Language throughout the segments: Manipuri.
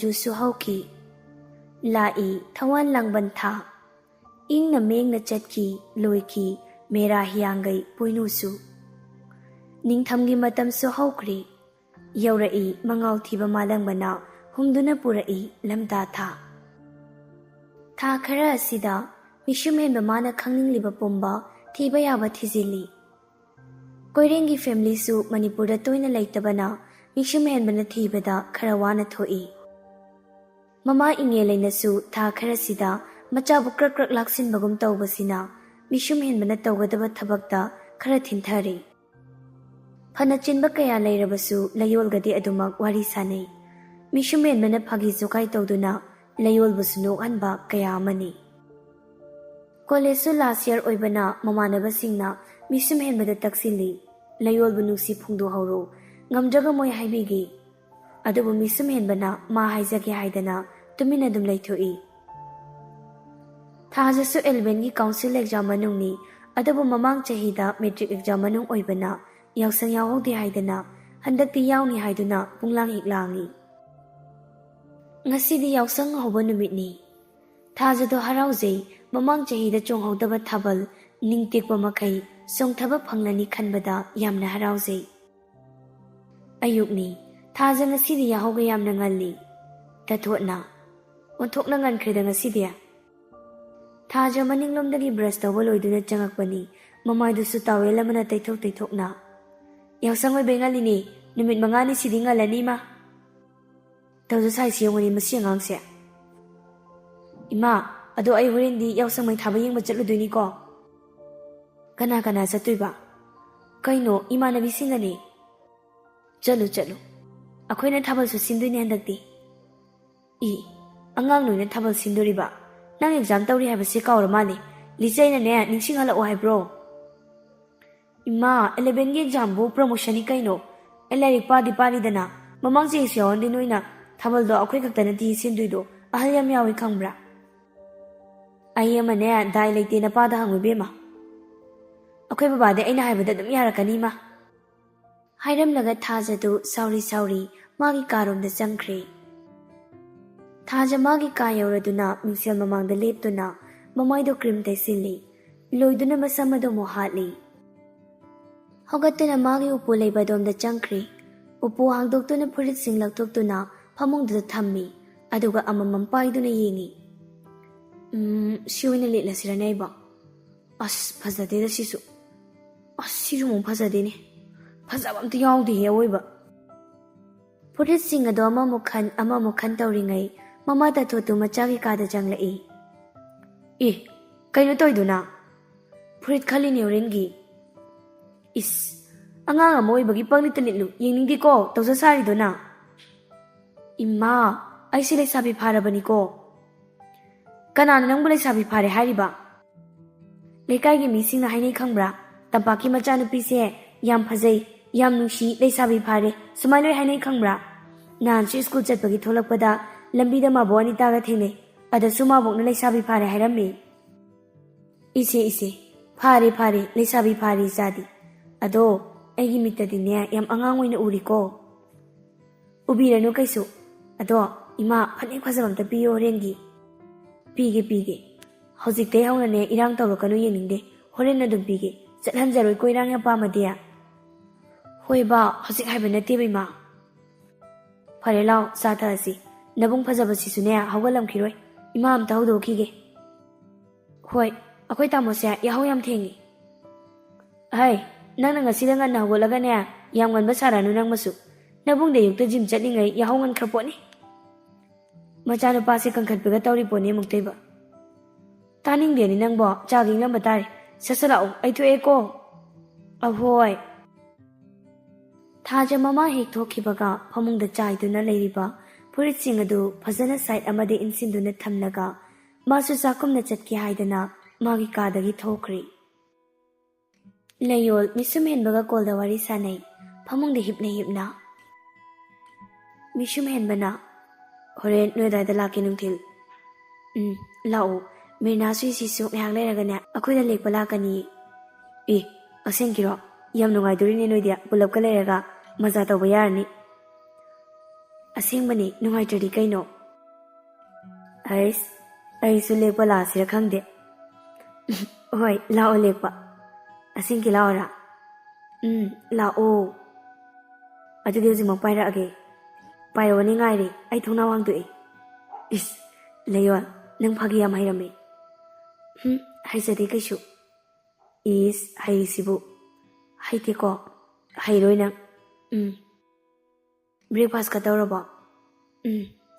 ꯅꯣꯡꯖꯨꯁꯨ ꯍꯧꯈꯤ ꯂꯥꯛꯏ ꯊꯋꯥꯟ ꯂꯥꯡꯕꯟ ꯊꯥ ꯏꯪꯅ ꯃꯦꯡꯅ ꯆꯠꯈꯤ ꯂꯣꯏꯈꯤ ꯃꯦꯔꯥ ꯍꯤꯌꯥꯡꯒꯩ ꯄꯣꯏꯅꯨꯁꯨ ꯅꯤꯡꯊꯝꯒꯤ ꯃꯇꯝꯁꯨ ꯍꯧꯈ꯭ꯔꯤ ꯌꯧꯔꯛꯏ ꯃꯉꯥꯎ ꯊꯤꯕ ꯃꯥꯂꯪꯕꯅ ꯍꯨꯝꯗꯨꯅ ꯄꯨꯔꯛꯏ ꯂꯝꯇꯥ ꯊꯥ ꯈꯔ ꯑꯁꯤꯗ ꯃꯤꯁꯨꯝ ꯍꯦꯟꯕ ꯃꯥꯅ ꯈꯪꯅꯤꯡꯂꯤꯕ ꯄꯨꯝꯕ ꯊꯤꯕ ꯌꯥꯕ ꯊꯤꯖꯤꯜꯂꯤ ꯀꯣꯏꯔꯦꯡꯒꯤ ꯐꯦꯃꯤꯂꯤꯁꯨ ꯃꯅꯤꯄꯨꯔꯗ ꯇꯣꯏꯅ ꯂꯩꯇꯕꯅ ꯃꯤꯁꯨꯝ ꯍꯦꯟꯕꯅ ꯊꯤꯕꯗ ꯈꯔ ꯋꯥꯅ ꯊꯣꯛꯏ ꯃꯃꯥ ꯏꯉꯦꯂꯩꯅꯁꯨ ꯊꯥ ꯈꯔꯁꯤꯗ ꯃꯆꯥꯕꯨ ꯀ꯭ꯔꯛ ꯀ꯭ꯔꯛ ꯂꯥꯛꯁꯤꯟꯕꯒꯨꯝ ꯇꯧꯕꯁꯤꯅ ꯃꯤꯁꯨꯝ ꯍꯦꯟꯕꯅ ꯇꯧꯒꯗꯕ ꯊꯕꯛꯇ ꯈꯔ ꯊꯤꯟꯊꯔꯤ ꯐꯅ ꯆꯤꯟꯕ ꯀꯌా ꯂꯩꯔꯕꯁꯨ ꯂꯩꯌꯣꯜꯒꯗꯤ ꯑꯗꯨꯃꯛ ꯋꯥꯔꯤ ꯁꯥꯅꯩ ꯃꯤꯁꯨꯝ ꯍꯦꯟꯕꯅ ꯐꯥꯒꯤ ꯖꯣꯒꯥꯏ ꯇꯧꯗꯨꯅ ꯂꯩꯌꯣꯜꯕꯨꯁꯨ ꯅꯣꯛꯍꯟꯕ ꯀꯌꯥ ꯑꯃꯅꯤ ꯀꯣꯂꯦꯖꯁꯨ ꯂꯥꯁ ꯌꯔ ꯑꯣꯏꯕꯅ ꯃꯃꯥꯟꯅꯕꯁꯤꯡꯅ ꯃꯤꯁꯨꯝ ꯍꯦꯟꯕꯗ ꯇꯛꯁꯤꯜꯂꯤ ꯂꯩꯌꯣꯜꯕꯨ ꯅꯨꯡꯁꯤ ꯐꯣꯡꯗꯣꯛꯍꯧꯔꯣ ꯉꯝꯗ꯭ꯔꯒ ꯃꯣꯏ ꯍꯥꯏꯕꯤꯒꯦ ꯑꯗꯨꯕꯨ ꯃꯤꯁꯨꯝ ꯍꯦꯟꯕꯅ ꯃꯥ ꯍꯥꯏꯖꯒꯦ ꯍꯥꯏꯗꯅ ꯇꯨꯃꯤꯟꯅ ꯑꯗꯨꯝ ꯂꯩꯊꯣꯛꯏ ꯊꯥꯖꯁꯨ 11ꯒꯤ ꯀꯥꯎꯟꯁꯤꯜ ꯑꯦꯛꯖꯥꯝ ꯃꯅꯨꯡꯅꯤ ꯑꯗꯨꯕꯨ ꯃꯃꯥꯡ ꯆꯍꯤꯗ ꯃꯦꯇ꯭ꯔꯤꯛ ꯑꯦꯛꯖꯥꯝ ꯃꯅꯨꯡ ꯑꯣꯏꯕꯅ ꯌꯥꯎꯁꯪ ꯌꯥꯎꯍꯧꯗꯦ ꯍꯥꯏꯗꯅ ꯍꯟꯗꯛꯇꯤ ꯌꯥꯎꯅꯤ ꯍꯥꯏꯗꯨꯅ ꯄꯨꯡꯂꯥꯡ ꯍꯦꯛ ꯂꯥꯡꯏ ꯉꯁꯤꯗꯤ ꯌꯥꯎꯁꯪ ꯍꯧꯕ ꯅꯨꯃꯤꯠꯅꯤ ꯊꯥꯖꯗꯣ ꯍꯔꯥꯎꯖꯩ ꯃꯃꯥꯡ ꯆꯍꯤꯗ ꯆꯣꯡꯍꯧꯗꯕ ꯊꯥꯕꯜ ꯅꯤꯡꯇꯦꯛꯄ ꯃꯈꯩ ꯆꯣꯡꯊꯕ ꯐꯪꯂꯅꯤ ꯈꯟꯕꯗ ꯌꯥꯝꯅ ꯍꯔꯥꯎꯖꯩ ꯑꯌꯨꯛꯅꯤ ꯊꯥꯖ ꯉꯁꯤꯗꯤ ꯌꯥꯍꯧꯒ ꯌꯥꯝꯅ ꯉꯜꯂꯤ ꯇꯊꯣꯠꯅ ꯑꯣꯟꯊꯣꯛꯅ ꯉꯟꯈ꯭ꯔꯦꯗ ꯉꯁꯤꯗꯤ ꯊꯥꯖ ꯃꯅꯤꯡꯂꯣꯝꯗꯒꯤ ꯕ꯭ꯔꯁ ꯇꯧꯕ ꯂꯣꯏꯗꯨꯅ ꯆꯪꯉꯛꯄꯅꯤ ꯃꯃꯥꯏꯗꯨꯁꯨ ꯇꯥꯋꯦꯜ ꯑꯃꯅ ꯇꯩꯊꯣꯛꯅ ꯌꯥꯎꯁꯪ ꯑꯣꯏꯕꯩ ꯉꯜꯂꯤꯅꯤ ꯅꯨꯃꯤꯠ 5ꯅꯤ ꯁꯤꯗꯤ ꯉꯜꯂꯅꯤ ꯏꯃꯥ ꯇꯧꯖ ꯁꯥꯏꯁꯤ ꯌꯦꯡꯉꯨꯅꯤ ꯃꯁꯤ ꯑꯉꯥꯡꯁꯦ ꯏꯃꯥ ꯑꯗꯣ ꯑꯩ ꯍꯣꯔꯦꯟꯗꯤ ꯌꯥꯎꯁꯪ ꯃꯩ ꯊꯥꯕ ꯌꯦꯡꯕ ꯆꯠꯂꯨꯗꯣꯏꯅꯤꯀꯣ ꯀꯅꯥ ꯀꯅꯥ ꯆꯠꯇꯣꯏꯕ ꯀꯩꯅꯣ ꯏꯃꯥꯟꯅꯕꯤꯁꯤꯡꯒꯅꯤ ꯆꯠꯂꯨ ꯑꯩꯈꯣꯏꯅ ꯊꯥꯕꯜꯁꯨ ꯁꯤꯟꯗꯣꯏꯅꯦ ꯍꯟꯗꯛꯇꯤ ꯑꯉꯥꯡ ꯅꯣꯏꯅ ꯊꯥꯕꯜ ꯁꯤꯟꯗꯣꯔꯤꯕ ꯅꯪ ꯑꯦꯛꯖꯥꯝ ꯇꯧꯔꯤ ꯍꯥꯏꯕꯁꯤ ꯀꯥꯎꯔ ꯃꯥꯜꯂꯦ ꯂꯤꯆꯩꯅꯅꯦ ꯅꯤꯡꯁꯤꯡꯍꯜꯂꯛꯑꯣ ꯍꯥꯏꯕ꯭ꯔꯣ ꯏꯃꯥ 11ꯒꯤ ꯑꯦꯛꯖꯥꯝꯕꯨ ꯄ꯭ꯔꯃꯣꯁꯟꯅꯤ ꯀꯩꯅꯣ ꯑꯩ ꯂꯥꯏꯔꯤꯛ ꯄꯥꯔꯤꯗꯅ ꯃꯃꯥꯡ ꯆꯍꯤꯁꯨ ꯌꯥꯎꯍꯟꯗꯦ ꯅꯣꯏꯅ ꯊꯥꯕꯜꯗꯣ ꯑꯩꯈꯣꯏ ꯈꯛꯇꯅꯗꯤ ꯁꯤꯟꯗꯣꯏꯗꯣ ꯑꯍꯜ ꯌꯥꯝ ꯌꯥꯎꯏ ꯈꯪꯕ꯭ꯔꯥ ꯑꯩ ꯑꯃꯅꯦ ꯗꯥꯏ ꯂꯩꯇꯦ ꯅꯄꯥꯗ ꯍꯪꯉꯨ ꯏꯕꯦꯝꯃ ꯑꯩꯈꯣꯏ ꯕꯕꯥꯗꯤ ꯑꯩꯅ ꯍꯥꯏꯕꯗ ꯑꯗꯨꯝ ꯌꯥꯔꯛꯀꯅꯤ ꯏꯃꯥ ꯍꯥꯏꯔꯝꯂꯒ ꯊꯥꯖꯗꯨ ꯁꯥꯎꯔꯤ ꯃꯥꯒꯤ ꯀꯥꯔꯣꯝꯗ ꯆꯪꯈ꯭ꯔꯦ ꯊꯥꯖ ꯃꯥꯒꯤ ꯀꯥ ꯌꯧꯔꯗꯨꯅ ꯃꯤꯡꯁꯦꯜ ꯃꯃꯥꯡꯗ ꯂꯦꯞꯇꯨꯅ ꯃꯃꯥꯏꯗꯣ ꯀ꯭ꯔꯤꯝ ꯇꯩꯁꯤꯜꯂꯤ ꯂꯣꯏꯗꯨꯅ ꯃꯁꯝ ꯑꯗꯨ ꯑꯃꯨꯛ ꯍꯥꯠꯂꯤ ꯍꯧꯒꯠꯇꯨꯅ ꯃꯥꯒꯤ ꯎꯄꯨ ꯂꯩꯕ ꯑꯗꯣꯝꯗ ꯆꯪꯈ꯭ꯔꯦ ꯎꯄꯨ ꯍꯥꯡꯗꯣꯛꯇꯨꯅ ꯐꯨꯔꯤꯠꯁꯤꯡ ꯂꯧꯊꯣꯛꯇꯨꯅ ꯐꯃꯨꯡꯗꯨꯗ ꯊꯝꯃꯤ ꯑꯗꯨꯒ ꯑꯃꯃꯝ ꯄꯥꯏꯗꯨꯅ ꯌꯦꯡꯉꯤ ꯁꯤ ꯑꯣꯏꯅ ꯂꯤꯠꯂꯁꯤꯔꯅꯦ ꯑꯩꯕꯣ ꯑꯁ ꯐꯖꯗꯦꯗ ꯁꯤꯁꯨ ꯁꯤꯁꯨ ꯑꯃꯨꯛ ꯐꯖꯗꯦꯅꯦ ꯐꯖꯕ ꯑꯝꯇ ꯌꯥꯎꯗꯦꯍꯦ ꯑꯋꯣꯏꯕ ꯐꯨꯔꯤꯠꯁꯤꯡ ꯑꯗꯣ ꯑꯃꯃꯨꯛ ꯈꯟ ꯇꯧꯔꯤꯉꯩ ꯃꯃꯥ ꯇꯊꯣꯠꯇꯨ ꯃꯆꯥꯒꯤ ꯀꯥꯗ ꯆꯪꯂꯛꯏ ꯀꯩꯅꯣ ꯇꯧꯏꯗꯨꯅ ꯐꯨꯔꯤꯠ ꯈꯜꯂꯤꯅꯦ ꯍꯣꯔꯦꯟꯒꯤ ꯑꯉꯥꯡ ꯑꯃ ꯑꯣꯏꯕꯒꯤ ꯄꯪꯂꯤꯠꯇ ꯂꯤꯠꯂꯨ ꯌꯦꯡꯅꯤꯡꯗꯦꯀꯣ ꯇꯧꯖ ꯁꯥꯔꯤꯗꯨꯅ ꯏꯃꯥ ꯑꯩꯁꯦ ꯂꯩꯁꯥꯕꯤ ꯐꯥꯔꯕꯅꯤꯀꯣ ꯀꯅꯥꯅ ꯅꯪꯕꯨ ꯂꯩꯁꯥꯕꯤ ꯐꯥꯔꯦ ꯍꯥꯏꯔꯤꯕ ꯂꯩꯀꯥꯏꯒꯤ ꯃꯤꯁꯤꯡꯅ ꯍꯥꯏꯅꯩ ꯈꯪꯕ꯭ꯔꯥ ꯇꯝꯄꯥꯛꯀꯤ ꯃꯆꯥꯅꯨꯄꯤꯁꯦ ꯌꯥꯝ ꯐꯖꯩ ꯌꯥꯝ ꯅꯨꯡꯁꯤ ꯂꯩꯁꯥꯕꯤ ꯐꯥꯔꯦ ꯁꯨꯃꯥꯏꯅ ꯂꯣꯏ ꯍꯥꯏꯅꯩ ꯈꯪꯕ꯭ꯔꯥ ꯅꯍꯥꯟꯁꯨ ꯁ꯭ꯀꯨꯜ ꯆꯠꯄꯒꯤ ꯊꯣꯛꯂꯛꯄꯗ ꯂꯝꯕꯤꯗ ꯃꯥꯕꯣꯛ ꯑꯅꯤꯇꯥꯒ ꯊꯦꯡꯅꯩ ꯑꯗꯁꯨ ꯃꯥꯕꯣꯛꯅ ꯂꯩꯁꯥꯕꯤ ꯐꯥꯔꯦ ꯍꯥꯏꯔꯝꯃꯤ ꯏꯁꯦ ꯐꯥꯔꯦ ꯂꯩꯁꯥꯕꯤ ꯐꯥꯔꯦ ꯏꯆꯥꯗꯤ ꯑꯗꯣ ꯑꯩꯒꯤ ꯃꯤꯠꯇꯗꯤꯅꯦ ꯌꯥꯝ ꯑꯉꯥꯡ ꯑꯣꯏꯅ ꯎꯔꯤꯀꯣ ꯎꯕꯤꯔꯅꯨ ꯀꯩꯁꯨ ꯑꯗꯣ ꯏꯃꯥ ꯐꯅꯦꯛ ꯐꯖꯕ ꯑꯝꯇ ꯄꯤꯌꯣ ꯍꯣꯔꯦꯟꯒꯤ ꯄꯤꯒꯦ ꯍꯧꯖꯤꯛꯇꯩ ꯍꯧꯅꯅꯦ ꯏꯔꯥꯡ ꯇꯧꯔꯛꯀꯅꯨ ꯌꯦꯡꯅꯤꯡꯗꯦ ꯍꯣꯔꯦꯟ ꯑꯗꯨꯝ ꯄꯤꯒꯦ ꯆꯠꯍꯟꯖꯔꯣꯏꯀꯣ ꯏꯔꯥꯡ ꯌꯥꯝ ꯄꯥꯝꯃꯗꯤ ꯍꯣꯏ ꯕꯥ ꯍꯧꯖꯤꯛ ꯍꯥꯏꯕ ꯅꯠꯇꯦꯕ ꯏꯃꯥ ꯐꯔꯦ ꯂꯥꯎ ꯆꯥ ꯊꯛꯑꯁꯤ ꯅꯕꯨꯡ ꯐꯖꯕꯁꯤꯁꯨꯅꯦ ꯍꯧꯒꯠꯂꯝꯈꯤꯔꯣꯏ ꯏꯃꯥ ꯑꯝꯇ ꯍꯧꯗꯣꯛꯈꯤꯒꯦ ꯍꯣꯏ ꯑꯩꯈꯣꯏ ꯇꯥꯃꯣꯁꯦ ꯌꯥꯍꯧ ꯌꯥꯝ ꯊꯦꯡꯉꯤ ꯅꯪꯅ ꯉꯁꯤꯗ ꯉꯟꯅ ꯍꯧꯒꯠꯂꯒꯅꯦ ꯌꯥꯝ ꯉꯟꯕ ꯁꯥꯔꯅꯨ ꯅꯪꯃꯁꯨ ꯅꯕꯨꯡꯗ ꯑꯌꯨꯛꯇ ꯖꯤꯝ ꯆꯠꯂꯤꯉꯩ ꯌꯥꯍꯧ ꯉꯟꯈ꯭ꯔ ꯄꯣꯠꯅꯤ ꯃꯆꯥꯅꯨꯄꯥꯁꯦ ꯀꯟꯈꯠꯄꯒ ꯇꯧꯔꯤ ꯄꯣꯠꯅꯤ ꯑꯃꯨꯛꯇꯩꯕ ꯇꯥꯅꯤꯡꯗꯦꯅꯤ ꯅꯪꯕꯣ ꯆꯥꯒ ꯏꯪꯂꯝꯕ ꯇꯥꯔꯦ ꯁꯠ ꯂꯥꯛꯑꯣ ꯑꯩ ꯊꯣꯛꯑꯦꯀꯣ ꯑꯍꯣꯏ ꯊꯥꯖ ꯃꯃꯥ ꯍꯦꯛ ꯊꯣꯛꯈꯤꯕꯒ ꯐꯃꯨꯡꯗ ꯆꯥꯏꯗꯨꯅ ꯂꯩꯔꯤꯕ ꯐꯨꯔꯤꯠꯁꯤꯡ ꯑꯗꯨ ꯐꯖꯅ ꯁꯥꯏꯠ ꯑꯃꯗ ꯏꯟꯁꯤꯟꯗꯨꯅ ꯊꯝꯂꯒ ꯃꯥꯁꯨ ꯆꯥꯛꯈꯨꯝꯅ ꯆꯠꯀꯦ ꯍꯥꯏꯗꯅ ꯃꯥꯒꯤ ꯀꯥꯗꯒꯤ ꯊꯣꯛꯈ꯭ꯔꯦ ꯂꯩꯌꯣꯜ ꯃꯤꯁꯨꯝ ꯍꯦꯟꯕꯒ ꯀꯣꯜꯗ ꯋꯥꯔꯤ ꯁꯥꯟꯅꯩ ꯐꯃꯨꯡꯗ ꯍꯤꯞꯅ ꯃꯤꯁꯨꯝ ꯍꯦꯟꯕꯅ ꯍꯣꯔꯦꯟ ꯅꯣꯏ ꯑꯗꯥꯏꯗ ꯂꯥꯛꯀꯦ ꯅꯨꯡꯊꯤꯜ ꯂꯥꯛꯑꯣ ꯃꯤꯔꯅꯥꯁꯨ ꯏꯆꯦꯁꯨ ꯉꯥꯏꯍꯥꯛ ꯂꯩꯔꯒꯅꯦ ꯑꯩꯈꯣꯏꯗ ꯂꯦꯛꯄ ꯂꯥꯛꯀꯅꯤ ꯑꯁꯦꯡꯀꯤꯔꯣ ꯌꯥꯝ ꯅꯨꯡꯉꯥꯏꯗꯣꯔꯤꯅꯦ ꯅꯣꯏꯗꯤ ꯄꯨꯂꯞꯀ ꯂꯩꯔꯒ ꯃꯖꯥ ꯇꯧꯕ ꯌꯥꯔꯅꯤ ꯑꯁꯦꯡꯕꯅꯤ ꯅꯨꯡꯉꯥꯏꯇ꯭ꯔꯗꯤ ꯀꯩꯅꯣ ꯑꯩꯁꯨ ꯂꯦꯛꯄ ꯂꯥꯛꯁꯤꯔ ꯈꯪꯗꯦ ꯍꯣꯏ ꯂꯥꯛꯑꯣ ꯂꯦꯛꯄ ꯑꯁꯦꯡꯀꯤ ꯂꯥꯛꯑꯣꯔꯥ ꯂꯥꯛꯑꯣ ꯑꯗꯨꯗꯤ ꯍꯧꯖꯤꯛꯃꯛ ꯄꯥꯏꯔꯛꯑꯒꯦ ꯄꯥꯏꯔꯛꯑꯣꯅꯦ ꯉꯥꯏꯔꯦ ꯑꯩ ꯊꯣꯡꯅꯥꯎ ꯍꯥꯡꯗꯣꯛꯑꯦ ꯏꯁ ꯂꯩꯌꯣꯟ ꯅꯪ ꯐꯥꯒꯤ ꯌꯥꯝ ꯍꯩꯔꯝꯃꯦ ꯍꯩꯖꯗꯦ ꯀꯩꯁꯨ ꯏꯁ ꯍꯩꯔꯤꯁꯤꯕꯨ ꯍꯩꯇꯦꯀꯣ ꯍꯩꯔꯣꯏ ꯅꯪ ꯕ꯭ꯔꯦꯛꯐꯥꯁꯀ ꯇꯧꯔꯕꯣ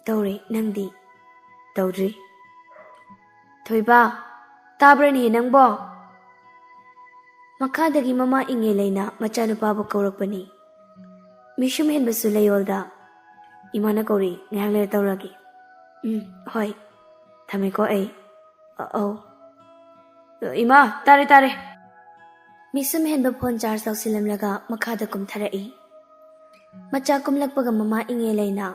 ꯇꯧꯔꯦ ꯅꯪꯗꯤ ꯇꯧꯗ꯭ꯔꯤ ꯊꯣꯏꯕ ꯇꯥꯕ꯭ꯔꯅꯦ ꯅꯪꯕꯣ ꯃꯈꯥꯗꯒꯤ ꯃꯃꯥ ꯏꯪꯉꯦꯂꯩꯅ ꯃꯆꯥꯅꯨꯄꯥꯕꯨ ꯀꯧꯔꯛꯄꯅꯤ ꯃꯤꯁꯨꯝ ꯍꯦꯟꯕꯁꯨ ꯂꯩꯌꯣꯜꯗ ꯏꯃꯥꯅ ꯀꯧꯔꯤ ꯉꯥꯏꯍꯥꯛ ꯂꯩꯔ ꯇꯧꯔꯒꯦ ꯍꯣꯏ ꯊꯝꯃꯦꯀꯣ ꯑꯩ ꯑꯧ ꯏꯃꯥ ꯇꯥꯔꯦ ꯃꯤꯁꯨꯝ ꯍꯦꯟꯕ ꯐꯣꯟ ꯆꯥꯔꯖ ꯇꯧꯁꯤꯜꯂꯝꯂꯒ ꯃꯈꯥꯗ ꯀꯨꯝꯊꯔꯛꯏ ꯃꯆꯥ ꯀꯨꯝꯂꯛꯄꯒ ꯃꯃꯥ ꯏꯪꯉꯦꯂꯩꯅ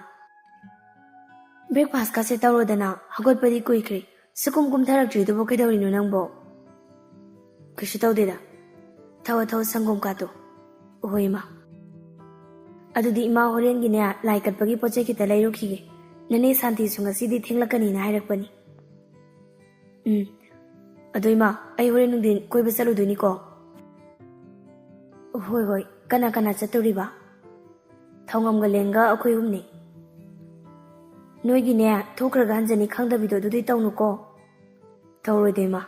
ꯕ꯭ꯔꯦꯛꯐꯥꯁꯀꯁꯦ ꯇꯧꯔꯣꯗꯅ ꯍꯧꯒꯠꯄꯗꯤ ꯀꯨꯏꯈ꯭ꯔꯦ ꯁꯨꯀꯨꯝ ꯀꯨꯝꯊꯔꯛꯇ꯭ꯔꯤꯗꯨꯕꯨ ꯀꯩꯗꯧꯔꯤꯅꯣ ꯅꯪꯕꯣ ꯀꯩꯁꯨ ꯇꯧꯗꯦꯗ ꯊꯧ ꯁꯪꯒꯣꯝ ꯀꯥꯇꯣ ꯍꯣꯏ ꯏꯃꯥ ꯑꯗꯨꯗꯤ ꯏꯃꯥ ꯍꯣꯔꯦꯟꯒꯤꯅꯦ ꯂꯥꯏ ꯀꯠꯄꯒꯤ ꯄꯣꯠꯆꯩ ꯈꯤꯇ ꯂꯩꯔꯨꯈꯤꯒꯦ ꯅꯅꯦ ꯁꯥꯟꯇꯤꯁꯨ ꯉꯁꯤꯗꯤ ꯊꯦꯡꯂꯛꯀꯅꯤꯅ ꯍꯥꯏꯔꯛꯄꯅꯤ ꯑꯗꯣ ꯏꯃꯥ ꯑꯩ ꯍꯣꯔꯦꯟ ꯅꯨꯡꯊꯤꯟ ꯀꯣꯏꯕ ꯆꯠꯂꯨꯗꯣꯏꯅꯤꯀோ ꯍꯣꯏ ꯀꯅꯥ ꯆꯠꯇꯣꯔꯤꯕ ꯊꯧꯉꯝꯒ ꯂꯦꯟꯒ ꯑꯩꯈꯣꯏ ꯑꯍꯨꯝꯅꯤ ꯅꯣꯏꯒꯤꯅꯦ ꯊꯣꯛꯈ꯭ꯔꯒ ꯍꯟꯖꯅꯤ ꯈꯪꯗꯕꯤꯗꯣ ꯑꯗꯨꯗꯤ ꯇꯧꯅꯨꯀꯣ ꯇꯧꯔꯣꯏꯗ ꯏꯃꯥ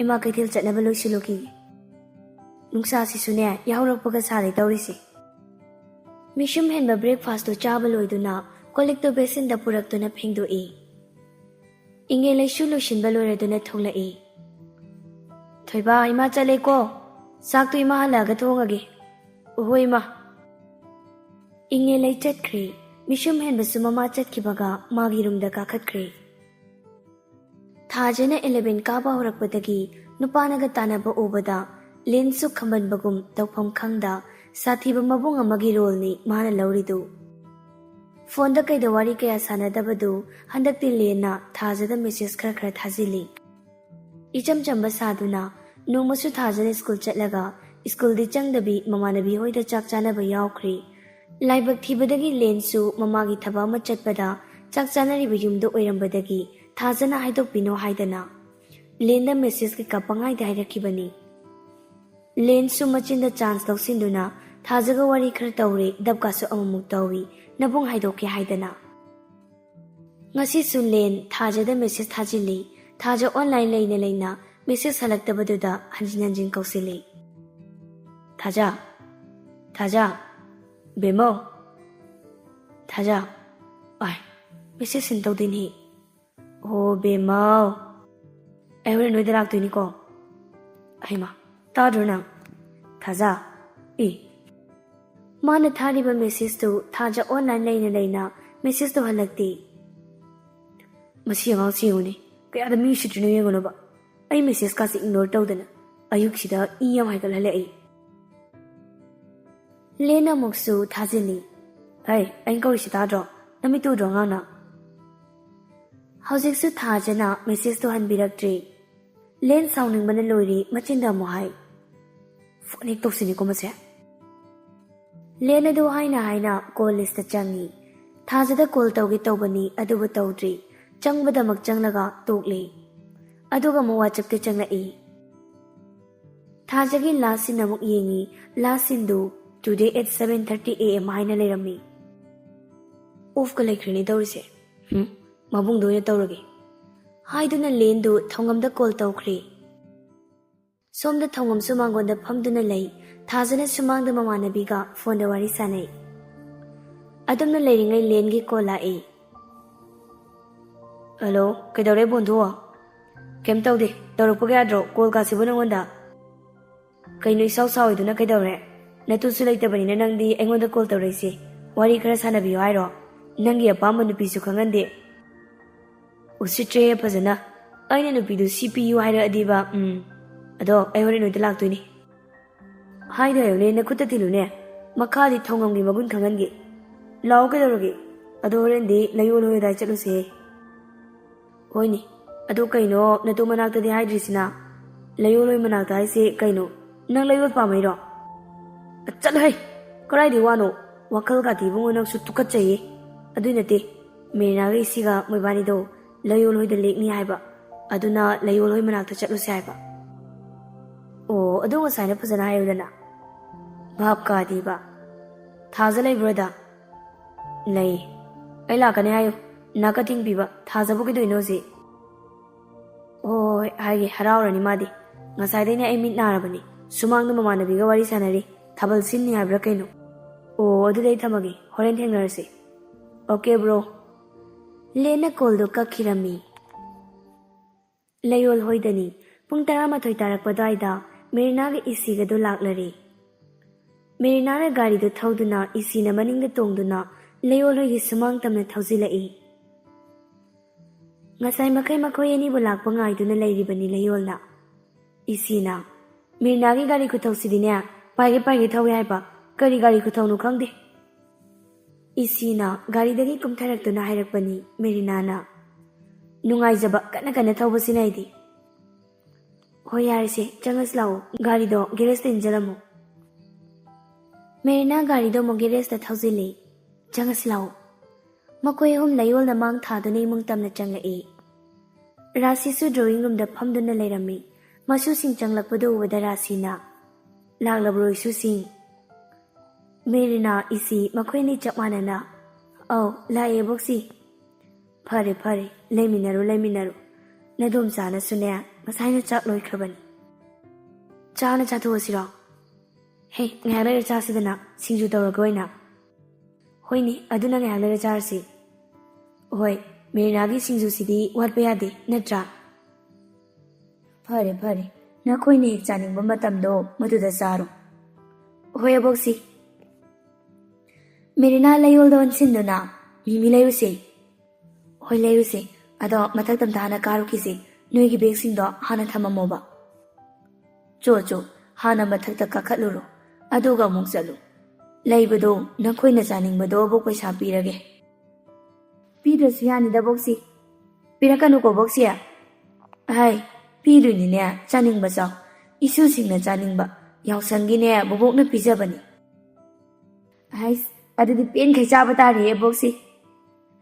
ꯏꯃꯥ ꯀꯩꯊꯦꯜ ꯆꯠꯅꯕ ꯂꯣꯏꯁꯤꯜꯂꯨꯈꯤꯒꯦ ꯅꯨꯡꯁꯥꯁꯤꯁꯨꯅꯦ ꯌꯥꯍꯧꯔꯛꯄꯒ ꯁꯥꯔꯦ ꯇꯧꯔꯤꯁꯦ ꯃꯤꯁꯨꯝ ꯍꯦꯟꯕ ꯕ꯭ꯔꯦꯛꯐꯥꯁꯇꯨ ꯆꯥꯕ ꯂꯣꯏꯗꯨꯅ ꯀꯣꯜꯂꯤꯛꯇꯨ ꯕꯦꯁꯤꯟꯗ ꯄꯨꯔꯛꯇꯨꯅ ꯐꯦꯡꯗꯣꯛꯏ ꯏꯪꯉꯦꯂꯩꯁꯨ ꯂꯣꯏꯁꯤꯟꯕ ꯂꯣꯏꯔꯗꯨꯅ ꯊꯣꯛꯂꯛꯏ ꯊꯣꯏꯕ ꯏꯃꯥ ꯆꯠꯂꯦꯀꯣ ꯆꯥꯛꯇꯨ ꯏꯃꯥ ꯍꯜꯂꯛꯑꯒ ꯊꯣꯡꯉꯒꯦ ꯍꯣꯏ ꯏꯃꯥ ꯏꯪꯉꯦꯂꯩ ꯆꯠꯈ꯭ꯔꯦ ꯃꯤꯁꯨꯝ ꯍꯦꯟꯕꯁꯨ ꯃꯃꯥ ꯆꯠꯈꯤꯕꯒ ꯃꯥꯒꯤ ꯔꯨꯝꯗ ꯀꯥꯈꯠꯈ꯭ꯔꯦ ꯊꯥꯖꯅ 11 ꯀꯥꯕ ꯍꯧꯔꯛꯄꯗꯒꯤ ꯅꯨꯄꯥꯅꯒ ꯇꯥꯟꯅꯕ ꯎꯕꯗ ꯂꯦꯟꯁꯨ ꯈꯝꯕꯟꯕꯒꯨꯝ ꯇꯧꯐꯝ ꯈꯪꯗ ꯁꯥꯊꯤꯕ ꯃꯕꯨꯡ ꯑꯃꯒꯤ ꯔꯣꯜꯅꯤ ꯃꯥꯅ ꯂꯧꯔꯤꯗꯨ ꯐꯣꯟꯗ ꯀꯩꯗ ꯋꯥꯔꯤ ꯀꯌꯥ ꯁꯥꯟꯅꯗꯕꯗꯨ ꯍꯟꯗꯛꯇꯤ ꯂꯦꯟꯅ ꯊꯥꯖꯗ ꯃꯦꯁꯦꯖ ꯈꯔ ꯊꯥꯖꯤꯜꯂꯤ ꯏꯆꯝ ꯆꯝꯕ ꯁꯥꯗꯨꯅ ꯅꯣꯡꯃꯁꯨ ꯊꯥꯖꯅ ꯁ꯭ꯀꯨꯜ ꯆꯠꯂꯒ ꯁ꯭ꯀꯨꯜꯗꯤ ꯆꯪꯗꯕꯤ ꯃꯃꯥꯟꯅꯕꯤ ꯍꯣꯏꯗ ꯆꯥꯛ ꯆꯥꯅꯕ ꯌꯥꯎꯈ꯭ꯔꯤ ꯂꯥꯏꯕꯛ ꯊꯤꯕꯗꯒꯤ ꯂꯦꯟꯁꯨ ꯃꯃꯥꯒꯤ ꯊꯕꯛ ꯑꯃ ꯆꯠꯄꯗ ꯆꯥꯛ ꯆꯥꯅꯔꯤꯕ ꯌꯨꯝꯗ ꯑꯣꯏꯔꯝꯕꯗꯒꯤ ꯊꯥꯖꯅ ꯍꯥꯏꯗꯣꯛꯄꯤꯅꯣ ꯍꯥꯏꯗꯅ ꯂꯦꯟꯗ ꯃꯦꯁꯦꯖ ꯀꯩꯀꯥ ꯄꯪꯍꯥꯏꯗ ꯍꯥꯏꯔꯛꯈꯤꯕꯅꯤ ꯂꯦꯟꯁꯨ ꯃꯆꯤꯟꯗ ꯆꯥꯟꯁ ꯂꯧꯁꯤꯟꯗꯨꯅ ꯊꯥꯖꯒ ꯋꯥꯔꯤ ꯈꯔ ꯇꯧꯔꯦ ꯗꯞꯀꯥꯁꯨ ꯑꯃꯨꯛ ꯇꯧꯏ ꯅꯕꯨꯡ ꯍꯥꯏꯗꯣꯛꯀꯦ ꯍꯥꯏꯗꯅ ꯉꯁꯤꯁꯨ ꯂꯦꯟ ꯊꯥꯖꯗ ꯃꯦꯁꯦꯖ ꯊꯥꯖꯤꯜꯂꯤ ꯊꯥꯖ ꯑꯣꯟꯂꯥꯏꯟ ꯂꯩꯅ ꯃꯦꯁꯦꯖ ꯍꯜꯂꯛꯇꯕꯗꯨꯗ ꯍꯟꯖꯤꯟ ꯀꯧꯁꯤꯜꯂꯤ ꯊꯥꯖ ꯕꯦꯃꯧ ꯊꯥꯖ ꯃꯦꯁꯦꯖ ꯁꯤꯟ ꯇꯧꯗꯣꯏꯅꯤ ꯑꯣ ꯕꯦꯃꯧ ꯑꯩ ꯍꯣꯔꯦꯟ ꯅꯣꯏꯗ ꯂꯥꯛꯇꯣꯏꯅꯤꯀꯣ ꯑꯩꯃ ꯇꯥꯗ꯭ꯔꯣ ꯅꯪ ꯊꯥꯖ ꯃꯥꯅ ꯊꯥꯔꯤꯕ ꯃꯦꯁꯦꯖꯇꯨ ꯊꯥꯖ ꯑꯣꯟꯂꯥꯏꯟ ꯂꯩꯅ ꯃꯦꯁꯦꯖꯇꯨ ꯍꯜꯂꯛꯇꯦ ꯃꯁꯤ ꯑꯉꯥꯡꯁꯤ ꯌꯦꯡꯉꯨꯅꯦ ꯀꯌꯥꯗ ꯃꯤ ꯎꯁꯤꯠꯇ꯭ꯔꯤꯅꯣ ꯌꯦꯡꯉꯨꯅꯣꯕ ꯑꯩ ꯃꯦꯁꯦꯖꯀꯥꯁꯦ ꯏꯒꯅꯣꯔ ꯇꯧꯗꯅ ꯑꯌꯨꯛꯁꯤꯗ ꯌꯥꯝ ꯍꯥꯏꯒꯠꯍꯜꯂꯛꯏ ꯂꯦꯟ ꯑꯃꯨꯛꯁꯨ ꯊꯥꯖꯤꯜꯂꯤ ꯑꯩꯅ ꯀꯧꯔꯤꯁꯤ ꯇꯥꯗ꯭ꯔꯣ ꯅꯃꯤꯠ ꯇꯨꯗ꯭ꯔꯣ ꯑꯉꯥꯡꯅ ꯍꯧꯖꯤꯛꯁꯨ ꯊꯥꯖꯅ ꯃꯦꯁꯦꯖꯇꯨ ꯍꯟꯕꯤꯔꯛꯇ꯭ꯔꯤ ꯂꯦꯟ ꯁꯥꯎꯅꯤꯡꯕꯅ ꯂꯣꯏꯔꯤ ꯃꯆꯤꯟꯗ ꯑꯃꯨꯛ ꯍꯥꯏ ꯐꯣꯟ ꯍꯦꯛ ꯇꯧꯁꯤꯅꯤꯀꯣ ꯃꯁꯦ ꯂꯦꯟ ꯑꯗꯨ ꯍꯥꯏꯅ ꯀꯣꯜ ꯂꯤꯁꯇ ꯆꯪꯉꯤ ꯊꯥꯖꯗ ꯀꯣꯜ ꯇꯧꯒꯦ ꯇꯧꯕꯅꯤ ꯑꯗꯨꯕꯨ ꯇꯧꯗ꯭ꯔꯤ ꯆꯪꯕꯗꯃꯛ ꯆꯪꯂꯒ ꯇꯣꯛꯂꯤ ꯑꯗꯨꯒ ꯑꯃꯨꯛ ꯋꯥꯆꯞꯇ ꯆꯪꯂꯛꯏ ꯊꯥꯖꯒꯤ ꯂꯥꯁ ꯁꯤꯟ ꯑꯃꯨꯛ ꯌꯦꯡꯉꯤ ꯂꯥꯁ ꯁꯤꯟꯗꯨ ꯇꯨꯗꯦ at 7:30 AM ꯍꯥꯏꯅ ꯂꯩꯔꯝꯃꯤ ꯑꯣꯐꯀ ꯂꯩꯈ꯭ꯔꯦꯅꯦ ꯇꯧꯔꯤꯁꯦ ꯃꯕꯨꯡꯗ ꯑꯣꯏꯅ ꯇꯧꯔꯒꯦ ꯍꯥꯏꯗꯨꯅ ꯂꯦꯟꯗꯨ ꯊꯧꯉꯝꯗ ꯀꯣꯜ ꯇꯧꯈ꯭ꯔꯦ ꯁꯣꯝꯗ ꯊꯧꯉꯝꯁꯨ ꯃꯥꯡꯒꯣꯟꯗ ꯐꯝꯗꯨꯅ ꯂꯩ ꯊꯥꯖꯅ ꯁꯨꯃꯥꯡꯗ ꯃꯃꯥꯟꯅꯕꯤꯒ ꯐꯣꯟꯗ ꯋꯥꯔꯤ ꯁꯥꯟꯅꯩ ꯑꯗꯨꯝꯅ ꯂꯩꯔꯤꯉꯩ ꯂꯦꯟꯒꯤ ꯀꯣꯜ ꯂꯥꯛꯏ ꯍꯜꯂꯣ ꯀꯩꯗꯧꯔꯦ ꯕꯣꯟꯙꯨ ꯀꯩꯝ ꯇꯧꯗꯦ ꯇꯧꯔꯛꯄꯒ ꯌꯥꯗ꯭ꯔꯣ ꯀꯣꯜꯀꯥꯁꯤꯕꯨ ꯅꯪꯉꯣꯟꯗ ꯀꯩꯅꯣ ꯏꯁꯥꯎ ꯁꯥꯎꯏꯗꯨꯅ ꯀꯩꯗꯧꯔꯦ ꯅꯇꯨꯁꯨ ꯂꯩꯇꯕꯅꯤꯅ ꯅꯪꯗꯤ ꯑꯩꯉꯣꯟꯗ ꯀꯣꯜ ꯇꯧꯔꯛꯏꯁꯦ ꯋꯥꯔꯤ ꯈꯔ ꯁꯥꯟꯅꯕꯤꯌꯨ ꯍꯥꯏꯔꯣ ꯅꯪꯒꯤ ꯑꯄꯥꯝꯕ ꯅꯨꯄꯤꯁꯨ ꯈꯪꯍꯟꯗꯦ ꯎꯁꯤꯠꯇ꯭ꯔꯦꯍꯦ ꯐꯖꯅ ꯑꯩꯅ ꯅꯨꯄꯤꯗꯨ ꯁꯤ ꯄꯤꯌꯨ ꯍꯥꯏꯔꯛꯑꯗꯤꯕ ꯑꯗꯣ ꯑꯩ ꯍꯣꯔꯦꯟ ꯅꯣꯏꯗ ꯂꯥꯛꯇꯣꯏꯅꯤ ꯍꯥꯏꯗꯣ ꯍꯥꯏꯌꯨꯅꯦ ꯅꯈꯨꯠꯇ ꯊꯤꯜꯂꯨꯅꯦ ꯃꯈꯥꯗꯤ ꯊꯧꯉꯝꯒꯤ ꯃꯒꯨꯟ ꯈꯪꯍꯟꯒꯦ ꯂꯥꯛꯑꯣ ꯀꯩꯗꯧꯔꯒꯦ ꯑꯗꯣ ꯍꯣꯔꯦꯟꯗꯤ ꯂꯩꯌꯣꯜ ꯍꯣꯏ ꯑꯗꯥꯏ ꯆꯠꯂꯨꯁꯦ ꯍꯣꯏꯅꯦ ꯑꯗꯣ ꯀꯩꯅꯣ ꯅꯇꯨ ꯃꯅꯥꯛꯇꯗꯤ ꯍꯥꯏꯗ꯭ꯔꯤꯁꯤꯅ ꯂꯩꯌꯣꯜ ꯍꯣꯏ ꯃꯅꯥꯛꯇ ꯍꯥꯏꯁꯦ ꯀꯩꯅꯣ ꯅꯪ ꯂꯩꯌꯣꯜ ꯄꯥꯝꯃꯩꯔꯣ ꯆꯠꯂꯍꯩ ꯀꯗꯥꯏꯗꯤ ꯋꯥꯅꯣ ꯋꯥꯈꯜ ꯀꯥꯇꯤ ꯏꯕꯨꯡꯉꯣ ꯅꯪꯁꯨ ꯇꯨꯀꯠꯆꯩꯌꯦ ꯑꯗꯨꯏ ꯅꯠꯇꯦ ꯃꯦꯔꯤꯅꯥꯒ ꯏꯁꯤꯒ ꯃꯣꯏꯕꯥꯅꯤꯗꯣ ꯂꯩꯌꯣꯜꯍꯣꯏꯗ ꯂꯦꯛꯅꯤ ꯍꯥꯏꯕ, ꯑꯗꯨꯅ ꯂꯩꯌꯣꯜꯍꯣꯏ ꯃꯅꯥꯛꯇ ꯆꯠꯂꯨꯁꯦ ꯍꯥꯏꯕ꯫ ꯑꯣ, ꯑꯗꯨ ꯉꯁꯥꯏꯅ ꯐꯖꯅ ꯍꯥꯏꯌꯨꯗꯅ꯫ ꯚꯥꯞ ꯀꯥꯗꯦꯕ꯫ ꯊꯥꯖ ꯂꯩꯕ꯭ꯔꯣꯗ? ꯂꯩ꯫ ꯑꯩ ꯂꯥꯛꯀꯅꯤ ꯍꯥꯏꯌꯨ, ꯅꯥꯀ ꯊꯤꯡꯕꯤꯕ, ꯊꯥꯖꯕꯨ ꯀꯩꯗꯣꯏꯅꯣ ꯍꯧꯖꯤꯛ? ꯍꯣꯏ ꯍꯥꯏꯒꯦ, ꯍꯔꯥꯎꯔꯅꯤ ꯃꯥꯗꯤ꯫ ꯉꯁꯥꯏꯗꯩꯅꯦ ꯑꯩ ꯃꯤꯠ ꯅꯥꯔꯕꯅꯤ, ꯁꯨꯃꯥꯡꯗ ꯃꯃꯥꯟꯅꯕꯤꯒ ꯋꯥꯔꯤ ꯁꯥꯟꯅꯔꯤ, ꯊꯥꯕꯜ ꯁꯤꯟꯅꯤ ꯍꯥꯏꯕ꯭ꯔꯥ ꯀꯩꯅꯣ꯫ ꯑꯣ, ꯑꯗꯨꯗꯤ ꯑꯩ ꯊꯝꯃꯒꯦ, ꯍꯣꯔꯦꯟ ꯊꯦꯡꯅꯔꯁꯤ꯫ Okay bro. ꯂꯦꯟꯅ ꯀꯣꯜꯗꯣ ꯀꯛꯈꯤꯔꯝꯃꯤ꯫ ꯂꯩꯌꯣꯜ ꯍꯣꯏꯗꯅꯤ ꯄꯨꯡ 11 ꯇꯥꯔꯛꯄ ꯑꯗꯨꯋꯥꯏꯗ ꯃꯦꯔꯤꯅꯥꯒ ꯏꯁꯤꯒꯗꯣ ꯂꯥꯛꯂꯔꯦ꯫ ꯃꯦꯔꯤꯅꯥꯅ ꯒꯥꯔꯤꯗꯨ ꯊꯧꯗꯨꯅ ꯏꯁꯤꯅ ꯃꯅꯤꯡꯗ ꯇꯣꯡꯗꯨꯅ ꯂꯩꯌꯣꯜ ꯍꯣꯏꯒꯤ ꯁꯨꯃꯥꯡ ꯇꯝꯅ ꯊꯧꯖꯤꯜꯂꯛꯏ꯫ ꯉꯁꯥꯏ ꯃꯈꯣꯏ ꯑꯅꯤꯕꯨ ꯂꯥꯛꯄ ꯉꯥꯏꯗꯨꯅ ꯂꯩꯔꯤꯕꯅꯤ ꯂꯩꯌꯣꯜꯅ꯫ ꯏꯁꯤꯅ, ꯃꯦꯔꯤꯅꯥꯒꯤ ꯒꯥꯔꯤ ꯈꯨꯊꯧꯁꯤꯗꯤꯅꯦ ꯄꯥꯏꯒꯦ ꯊꯧꯋꯦ ꯍꯥꯏꯕ, ꯀꯔꯤ ꯒꯥꯔꯤ ꯈꯨꯊꯧꯅꯣ ꯈꯪꯗꯦ꯫ ꯏꯁꯤꯅ ꯒꯥꯔꯤꯗꯒꯤ ꯀꯨꯝꯊꯔꯛꯇꯨꯅ ꯍꯥꯏꯔꯛꯄꯅꯤ ꯃꯦꯔꯤꯅꯥꯅ꯫ ꯅꯨꯡꯉꯥꯏꯖꯕ ꯀꯟꯅ ꯊꯧꯕꯁꯤꯅ ꯑꯩꯗꯤ꯫ ꯍꯣꯏ ꯌꯥꯔꯁꯦ, ꯆꯪꯉꯁꯤ ꯂꯥꯛꯑꯣ, ꯒꯥꯔꯤꯗꯣ ꯒꯦꯔꯦꯖꯇ ꯏꯟꯖꯔꯝꯃꯣ꯫ ꯃꯦꯔꯤꯅꯥ ꯒꯥꯔꯤꯗꯣ ꯑꯃꯨꯛ ꯒꯦꯔꯦꯖꯇ ꯊꯧꯖꯤꯜꯂꯤ꯫ ꯆꯪꯉꯁꯤ ꯂꯥꯛꯑꯣ꯫ ꯃꯈꯣꯏ ꯑꯍꯨꯝ ꯂꯩꯌꯣꯜꯅ ꯃꯥꯡ ꯊꯥꯗꯨꯅ ꯏꯃꯨꯡ ꯇꯝꯅ ꯆꯪꯂꯛꯏ꯫ ꯔꯥꯁꯤꯁꯨ ꯗ꯭ꯔꯣꯋꯤꯡ ꯔꯨꯝꯗ ꯐꯝꯗꯨꯅ ꯂꯩꯔꯝꯃꯤ꯫ ꯃꯁꯨꯁꯤꯡ ꯆꯪꯂꯛꯄꯗꯨ ꯎꯕꯗ ꯔꯥꯁꯤꯅ, ꯂꯥꯛꯂꯕ꯭ꯔꯣ ꯏꯁꯨꯁꯤꯡ? ꯃꯦꯔꯤꯅꯥ, ꯏꯁꯤ ꯃꯈꯣꯏꯅꯤ ꯆꯞ ꯃꯥꯟꯅꯅ, ꯑꯧ ꯂꯥꯛꯑꯦ ꯕꯣꯛꯁꯤ꯫ ꯐꯔꯦ, ꯂꯩꯃꯤꯟꯅꯔꯨ꯫ ꯅꯗꯣꯝꯆꯥꯅꯁꯨꯅꯦ ꯉꯁꯥꯏꯅ ꯆꯥꯛ ꯂꯣꯏꯈ꯭ꯔꯕꯅꯤ꯫ ꯆꯥꯅ ꯆꯥꯊꯣꯛꯑꯁꯤꯔꯣ? ꯍꯦ, ꯉꯥꯏꯍꯥꯛ ꯂꯩꯔ ꯆꯥꯁꯤꯗꯅ, ꯁꯤꯡꯖꯨ ꯇꯧꯔꯒ ꯑꯣꯏꯅ꯫ ꯍꯣꯏꯅꯦ, ꯑꯗꯨꯅ ꯉꯥꯏꯍꯥꯛ ꯂꯩꯔ ꯆꯥꯔꯁꯤ꯫ ꯍꯣꯏ, ꯃꯦꯔꯤꯅꯥꯒꯤ ꯁꯤꯡꯖꯨꯁꯤꯗꯤ ꯋꯥꯠꯄ ꯌꯥꯗꯦ, ꯅꯠꯇ꯭ꯔꯥ? ꯐꯔꯦ, ꯅꯈꯣꯏꯅ ꯍꯦꯛ ꯆꯥꯅꯤꯡꯕ ꯃꯇꯝꯗꯣ ꯃꯗꯨꯗ ꯆꯥꯔꯣ꯫ ꯍꯣꯏ ꯑꯕꯣꯛꯁꯤ꯫ ꯃꯦꯔꯤꯅꯥ ꯂꯩꯌꯣꯜꯗ ꯑꯣꯟꯁꯤꯟꯗꯨꯅ, ꯃꯤꯃꯤ ꯂꯩꯔꯨꯁꯦ꯫ ꯍꯣꯏ ꯂꯩꯔꯨꯁꯦ, ꯑꯗꯣ ꯃꯊꯛꯇ ꯍꯥꯟꯅ ꯀꯥꯔꯨꯈꯤꯁꯦ, ꯅꯣꯏꯒꯤ ꯕꯦꯒꯁꯤꯡꯗꯣ ꯍꯥꯟꯅ ꯊꯝꯃꯝꯃꯣꯕ꯫ ꯆꯣ, ꯍꯥꯟꯅ ꯃꯊꯛꯇ ꯀꯥꯈꯠꯂꯨꯔꯣ, ꯑꯗꯨꯒ ꯑꯃꯨꯛ ꯆꯠꯂꯨ꯫ ꯂꯩꯕꯗꯣ ꯅꯈꯣꯏꯅ ꯆꯥꯅꯤꯡꯕꯗꯣ ꯑꯕꯣꯛ ꯄꯩꯁꯥ ꯄꯤꯔꯒꯦ꯫ ꯄꯤꯗ꯭ꯔꯁꯨ ꯌꯥꯅꯤꯗ ꯕꯣꯛꯁꯤ꯫ ꯄꯤꯔꯛꯀꯅꯨꯀꯣ ꯕꯣꯛꯁꯤ꯫ ꯍꯥꯏ, ꯄꯤꯗꯣꯏꯅꯤꯅꯦ, ꯆꯥꯅꯤꯡꯕ ꯆꯥꯎ, ꯏꯁꯨꯁꯤꯡꯅ ꯆꯥꯅꯤꯡꯕ, ꯌꯥꯎꯁꯪꯒꯤꯅꯦ ꯕꯣꯕꯣꯛꯅ ꯄꯤꯖꯕꯅꯤ꯫ ꯍꯥꯏꯁ, ꯑꯗꯨꯗꯤ ꯄꯦꯟꯈꯩ ꯆꯥꯕ ꯇꯥꯔꯦ ꯕꯣꯛꯁꯤ꯫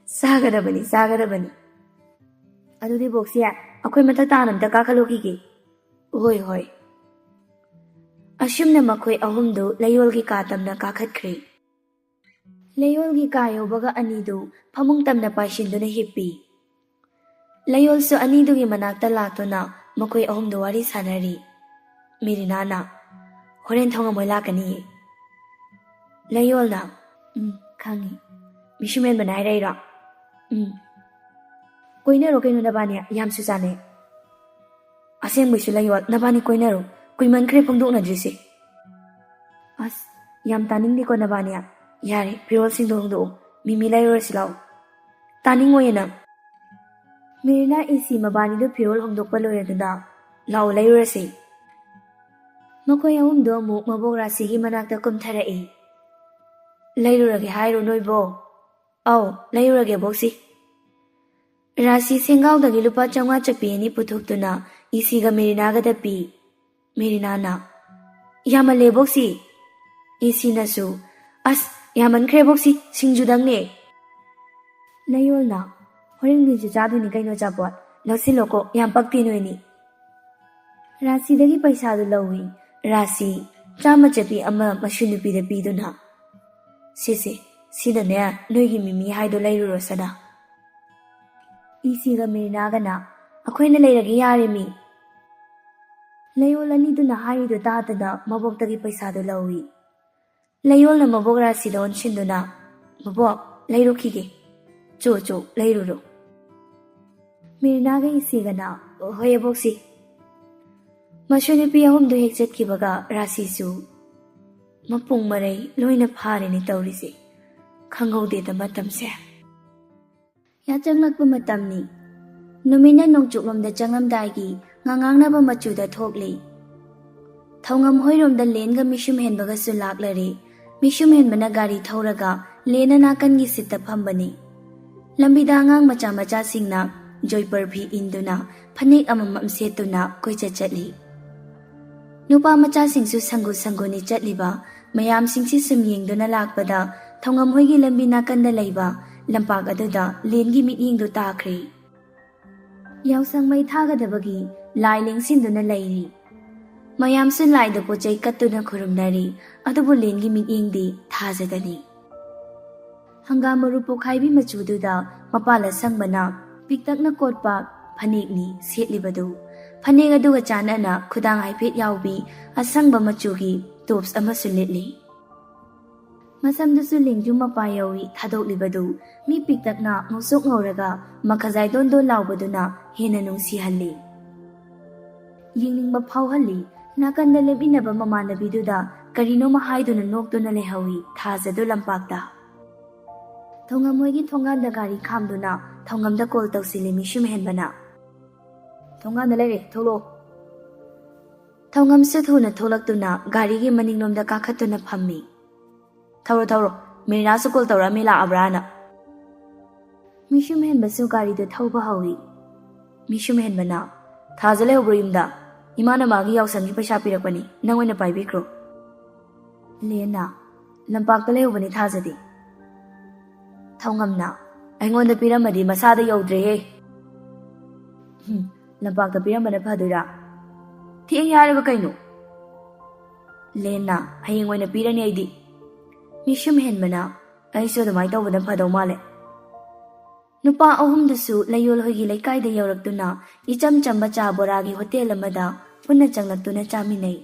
ꯆꯥꯒꯗꯕꯅꯤ꯫ ꯑꯗꯨꯗꯤ ꯕꯣꯛꯁꯤ, ꯑꯩꯈꯣꯏ ꯃꯊꯛ ꯇꯥꯅ ꯑꯝꯇ ꯀꯥꯈꯠꯂꯨꯈꯤꯒꯦ꯫ ꯍꯣꯏ꯫ ꯑꯁꯨꯝꯅ ꯃꯈꯣꯏ ꯑꯍꯨꯝꯗꯨ ꯂꯩꯌꯣꯜꯒꯤ ꯀꯥ ꯇꯝꯅ ꯀꯥꯈꯠꯈ꯭ꯔꯦ꯫ ꯂꯩꯌꯣꯜꯒꯤ ꯀꯥ ꯌꯧꯕꯒ ꯑꯅꯤꯗꯨ ꯐꯃꯨꯡ ꯇꯝꯅ ꯄꯥꯏꯁꯤꯟꯗꯨꯅ ꯍꯤꯞꯄꯤ꯫ ꯂꯩꯌꯣꯜꯁꯨ ꯑꯅꯤꯗꯨꯒꯤ ꯃꯅꯥꯛꯇ ꯂꯥꯛꯇꯨꯅ ꯃꯈꯣꯏ ꯑꯍꯨꯝꯗꯨ ꯋꯥꯔꯤ ꯁꯥꯟꯅꯔꯤ꯫ ꯃꯦꯔꯤꯅꯥꯅ, ꯍꯣꯔꯦꯟ ꯊꯧꯉꯝꯍꯣꯏ ꯂꯥꯛꯀꯅꯤꯌꯦ꯫ ꯂꯩꯌꯣꯜꯅ, ꯈꯪꯉꯤ, ꯃꯤꯁꯨꯝ ꯍꯦꯟꯕꯅ ꯍꯥꯏꯔꯛꯏꯔꯣ? ꯀꯣꯏꯅꯔꯣ ꯀꯩꯅꯣ ꯅꯕꯥꯅꯤ, ꯌꯥꯝꯁꯨ ꯆꯥꯅꯩ꯫ ꯑꯁꯦꯡꯕꯩꯁꯨ ꯂꯩꯌꯣꯜ, ꯅꯕꯥꯅꯤ ꯀꯣꯏꯅꯔꯣ, ꯀꯨꯏꯃꯟꯈ꯭ꯔꯦ ꯐꯣꯡꯗꯣꯛꯅꯗ꯭ꯔꯤꯁꯦ꯫ ꯑꯁ, ꯌꯥꯝ ꯇꯥꯅꯤꯡꯗꯦꯀꯣ ꯅꯕꯥꯅꯤ꯫ ꯌꯥꯔꯦ, ꯐꯤꯔꯣꯜꯁꯤꯡꯗꯣ ꯍꯣꯡꯗꯣꯛꯑꯣ, ꯃꯤꯃꯤ ꯂꯩꯔꯨꯔꯁꯤ ꯂꯥꯛꯑꯣ꯫ ꯇꯥꯅꯤꯡꯉꯣꯏꯌꯦ ꯅꯪ꯫ ꯃꯦꯔꯤꯅꯥ ꯏꯁꯤ ꯃꯕꯥꯅꯤꯗꯨ ꯐꯤꯔꯣꯜ ꯍꯣꯡꯗꯣꯛꯄ ꯂꯣꯏꯔꯗꯨꯅ, ꯂꯥꯛꯑꯣ ꯂꯩꯔꯨꯔꯁꯤ꯫ ꯃꯈꯣꯏ ꯑꯍꯨꯝꯗꯨ ꯑꯃꯨꯛ ꯃꯕꯣꯛ ꯔꯥꯁꯤꯒꯤ ꯃꯅꯥꯛꯇ ꯀꯨꯝꯊꯔꯛꯏ꯫ ꯂꯩꯔꯨꯔꯒꯦ ꯍꯥꯏꯔꯣ ꯅꯣꯏꯕꯣ? ꯑꯧ, ꯂꯩꯔꯨꯔꯒꯦ ꯕꯣꯛꯁꯤ꯫ ꯔꯥꯁꯤ ꯁꯦꯡꯒꯥꯎꯗꯒꯤ ꯂꯨꯄꯥ 500 ꯆꯠꯄꯤ 2 ꯄꯨꯊꯣꯛꯇꯨꯅ ꯏꯁꯤꯒ ꯃꯦꯔꯤꯅꯥꯒꯗ ꯄꯤ꯫ ꯃꯦꯔꯤꯅꯥꯅ, ꯌꯥꯝꯃꯜꯂꯦ ꯕꯣꯛꯁꯤ꯫ ꯏꯁꯤꯅꯁꯨ, ꯑꯁ ꯌꯥꯝꯃꯟꯈ꯭ꯔꯦ ꯕꯣꯛꯁꯤ, ꯁꯤꯡꯖꯨꯗꯪꯅꯦ꯫ ꯂꯩꯌꯣꯜꯅ, ꯍꯣꯔꯦꯟ ꯅꯣꯏꯁꯨ ꯆꯥꯗꯣꯏꯅꯤ ꯀꯩꯅꯣ ꯑꯆꯥꯄꯣꯠ, ꯂꯧꯁꯤꯜꯂꯣꯀꯣ, ꯌꯥꯝ ꯄꯛꯇꯦ ꯅꯣꯏꯅꯤ꯫ ꯔꯥꯁꯤꯗꯒꯤ ꯄꯩꯁꯥꯗꯨ ꯂꯧꯏ꯫ ꯔꯥꯁꯤ 100 ꯆꯠꯄꯤ 1 ꯃꯁꯨ ꯅꯨꯄꯤꯗ ꯄꯤꯗꯨꯅ, ꯁꯤꯗꯅꯦ ꯅꯣꯏꯒꯤ ꯃꯤꯃꯤ ꯍꯥꯏꯗꯣ ꯂꯩꯔꯨꯔꯣꯁꯅ꯫ ꯏꯁꯤꯒ ꯃꯦꯔꯤꯅꯥꯒꯅ, ꯑꯩꯈꯣꯏꯅ ꯂꯩꯔꯒꯦ ꯌꯥꯔꯦꯃꯤ꯫ ꯂꯩꯌꯣꯜ ꯑꯅꯤꯗꯨꯅ ꯍꯥꯏꯔꯤꯗꯨ ꯇꯥꯗꯅ ꯃꯕꯣꯛꯇꯒꯤ ꯄꯩꯁꯥꯗꯨ ꯂꯧꯏ꯫ ꯂꯩꯌꯣꯜꯅ ꯃꯕꯣꯛ ꯔꯥꯁꯤꯗ ꯑꯣꯟꯁꯤꯟꯗꯨꯅ, ꯃꯕꯣꯛ, ꯂꯩꯔꯨꯈꯤꯒꯦ꯫ ꯆꯣ, ꯂꯩꯔꯨꯔꯣ꯫ ꯃꯦꯔꯤꯅꯥꯒ ꯏꯁꯤꯒꯅ, ꯍꯣꯏ ꯑꯕꯣꯛꯁꯤ꯫ ꯃꯁꯨ ꯅꯨꯄꯤ 3ꯗꯨ ꯍꯦꯛ ꯆꯠꯈꯤꯕꯒ ꯔꯥꯁꯤꯁꯨ, ꯃꯄꯨꯡ ꯃꯔꯩ ꯂꯣꯏꯅ ꯐꯥꯔꯦꯅꯦ ꯇꯧꯔꯤꯁꯦ, ꯈꯪꯍꯧꯗꯦꯗ ꯃꯇꯝꯁꯦ꯫ ꯌꯥꯆꯪꯂꯛꯄ ꯃꯇꯝꯅꯤ꯫ ꯅꯨꯃꯤꯠꯅ ꯅꯣꯡꯆꯨꯞꯂꯣꯝꯗ ꯆꯪꯂꯝꯗꯥꯏꯒꯤ ꯉꯥꯡꯅꯕ ꯃꯆꯨꯗ ꯊꯣꯛꯂꯤ꯫ ꯊꯧꯉꯝ ꯍꯣꯏꯔꯣꯝꯗ ꯂꯦꯟꯒ ꯃꯤꯁꯨꯝ ꯍꯦꯟꯕꯒꯁꯨ ꯂꯥꯛꯂꯔꯦ꯫ ꯃꯤꯁꯨꯝ ꯍꯦꯟꯕꯅ ꯒꯥꯔꯤ ꯊꯧꯔꯒ ꯂꯦꯟꯅ ꯅꯥꯀꯟꯒꯤ ꯁꯤꯠꯇ ꯐꯝꯕꯅꯤ꯫ ꯂꯝꯕꯤꯗ ꯑꯉꯥꯡ ꯃꯆꯥꯁꯤꯡꯅ ꯖꯣꯏꯄꯔ ꯐꯤ ꯏꯟꯗꯨꯅ ꯐꯅꯦꯛ ꯑꯃꯃꯝ ꯁꯦꯠꯇꯨꯅ ꯀꯣꯏꯆꯠ ꯆꯠꯂꯤ꯫ ꯅꯨꯄꯥ ꯃꯆꯥꯁꯤꯡꯁꯨ ꯁꯪꯒꯨꯅꯤ ꯆꯠꯂꯤꯕ ꯃꯌꯥꯝꯁꯤꯡꯁꯤ ꯁꯨꯝ ꯌꯦꯡꯗꯨꯅ ꯂꯥꯛꯄꯗ ꯊꯧꯉꯝ ꯍꯣꯏꯒꯤ ꯂꯝꯕꯤ ꯅꯥꯀꯟꯗ ꯂꯩꯕ ꯂꯝꯄꯥꯛ ꯑꯗꯨꯗ ꯂꯦꯟꯒꯤ ꯃꯤꯠꯌꯦꯡꯗꯨ ꯇꯥꯈ꯭ꯔꯦ꯫ ꯌꯥꯎꯁꯪ ꯃꯩ ꯊꯥꯒꯗꯕꯒꯤ ꯂꯥꯏ ꯂꯦꯡꯁꯤꯟꯗꯨꯅ ꯂꯩꯔꯤ꯫ ꯃꯌꯥꯝꯁꯨ ꯂꯥꯏꯗ ꯄꯣꯠꯆꯩ ꯀꯠꯇꯨꯅ ꯈꯨꯔꯨꯝꯅꯔꯤ, ꯑꯗꯨꯕꯨ ꯂꯦꯟꯒꯤ ꯃꯤꯠꯌꯦꯡꯗꯤ ꯊꯥꯖꯗꯅꯤ꯫ ꯍꯪꯒꯥꯝ ꯃꯔꯨ ꯄꯣꯛꯈꯥꯏꯕꯤ ꯃꯆꯨꯗꯨꯗ ꯃꯄꯥꯟ ꯑꯁꯪꯕꯅ ꯄꯤꯛꯇꯛꯅ ꯀꯣꯠꯄ ꯐꯅꯦꯛꯅꯤ ꯁꯦꯠꯂꯤꯕꯗꯨ꯫ ꯐꯅꯦꯛ ꯑꯗꯨꯒ ꯆꯥꯟꯅꯅ ꯈꯨꯗꯥꯡ ꯍꯥꯏꯐꯦꯠ ꯌꯥꯎꯕꯤ ꯑꯁꯪꯕ ꯃꯆꯨꯒꯤ ꯇꯣꯞꯁ ꯑꯃꯁꯨ ꯂꯤꯠꯂꯤ꯫ ꯃꯁꯝꯗꯨꯁꯨ ꯂꯦꯡꯖꯨꯝ ꯃꯄꯥ ꯌꯧꯏ ꯊꯥꯗꯣꯛꯂꯤꯕꯗꯨ ꯃꯤ ꯄꯤꯛꯇꯛꯅ ꯉꯧꯁꯣꯛ ꯉꯧꯔꯒ ꯃꯈꯖꯥꯏ ꯗꯣꯟꯗꯣꯟ ꯂꯥꯎꯕꯗꯨꯅ ꯍꯦꯟꯅ ꯅꯨꯡꯁꯤꯍꯜꯂꯤ, ꯌꯦꯡꯅꯤꯡꯕ ꯐꯥꯎꯍꯜꯂꯤ꯫ ꯅꯥꯀꯟꯗ ꯂꯦꯞꯃꯤꯟꯅꯕ ꯃꯃꯥꯟꯅꯕꯤꯗꯨꯗ ꯀꯔꯤꯅꯣꯃ ꯍꯥꯏꯗꯨꯅ ꯅꯣꯛꯇꯨꯅ ꯂꯩꯍꯧꯏ ꯊꯥꯖꯗꯨ ꯂꯝꯄꯥꯛꯇ꯫ ꯊꯣꯡꯉꯝ ꯍꯣꯏꯒꯤ ꯊꯣꯡꯒꯥꯟꯗ ꯒꯥꯔꯤ ꯈꯥꯝꯗꯨꯅ ꯊꯣꯡꯉꯝꯗ ꯀꯣꯜ ꯇꯧꯁꯤꯜꯂꯤ ꯃꯤꯁꯨꯝ ꯍꯦꯟꯕꯅ꯫ "ꯊꯣꯡꯒꯥꯟꯗ ꯂꯩꯔꯦ, ꯊꯣꯛꯂꯛꯑꯣ"꯫ ꯊꯣꯡꯉꯝꯁꯨ ꯊꯨꯅ ꯊꯣꯛꯂꯛꯇꯨꯅ ꯒꯥꯔꯤꯒꯤ ꯃꯅꯤꯡꯂꯣꯝꯗ ꯀꯥꯈꯠꯇꯨꯅ ꯐꯝꯃꯤ꯫ "ꯊꯧꯔꯣ, ꯃꯦꯔꯤꯅꯥꯁꯨ ꯀꯣꯜ ꯇꯧꯔꯛꯑꯝꯃꯤ, ꯂꯥꯛꯑꯕ꯭ꯔꯥꯅ"꯫ ꯃꯤꯁꯨꯝ ꯍꯦꯟꯕꯁꯨ ꯒꯥꯔꯤꯗꯨ ꯊꯧꯕ ꯍꯧꯏ꯫ ꯃꯤꯁꯨꯝ ꯍꯦꯟꯕꯅ, "ꯊꯥꯖ ꯂꯩꯍꯧꯕ꯭ꯔꯣ ꯌꯨꯝꯗ? ꯏꯃꯥꯅ ꯃꯥꯒꯤ ꯌꯥꯎꯁꯪꯒꯤ ꯄꯩꯁꯥ ꯄꯤꯔꯛꯄꯅꯤ, ꯅꯪ ꯑꯣꯏꯅ ꯄꯥꯏꯕꯤꯈ꯭ꯔꯣ"꯫ ꯂꯦꯟꯅ, "ꯂꯝꯄꯥꯛꯇ ꯂꯩꯍꯧꯕꯅꯤ ꯊꯥꯖꯗꯤ"꯫ ꯊꯧꯉꯝꯅ, "ꯑꯩꯉꯣꯟꯗ ꯄꯤꯔꯝꯃꯗꯤ ꯃꯁꯥꯗ ꯌꯧꯗ꯭ꯔꯦꯍꯦ"꯫ "ꯂꯝꯄꯥꯛꯇ ꯄꯤꯔꯝꯕꯅ ꯐꯗꯣꯏꯔꯥ? ꯊꯦꯡꯉꯦ ꯍꯥꯏꯔꯒ ꯀꯩꯅꯣ"꯫ ꯂꯦꯟꯅ, "ꯍꯌꯦꯡ ꯑꯣꯏꯅ ꯄꯤꯔꯅꯤ ꯑꯩꯗꯤ"꯫ ꯃꯤꯁꯨꯝ ꯍꯦꯟꯕꯅ, "ꯑꯩꯁꯨ ꯑꯗꯨꯃꯥꯏꯅ ꯇꯧꯕꯅ ꯐꯗꯧ ꯃꯥꯜꯂꯦ"꯫ ꯅꯨꯄꯥ ꯑꯍꯨꯝꯗꯨꯁꯨ ꯂꯩꯌꯣꯜ ꯍꯣꯏꯒꯤ ꯂꯩꯀꯥꯏꯗ ꯌꯧꯔꯛꯇꯨꯅ ꯏꯆꯝ ꯆꯝꯕ ꯆꯥ ꯕꯣꯔꯥꯒꯤ ꯍꯣꯇꯦꯜ ꯑꯃꯗ ꯄꯨꯟꯅ ꯆꯪꯂꯛꯇꯨꯅ ꯆꯥꯃꯤꯟꯅꯩ꯫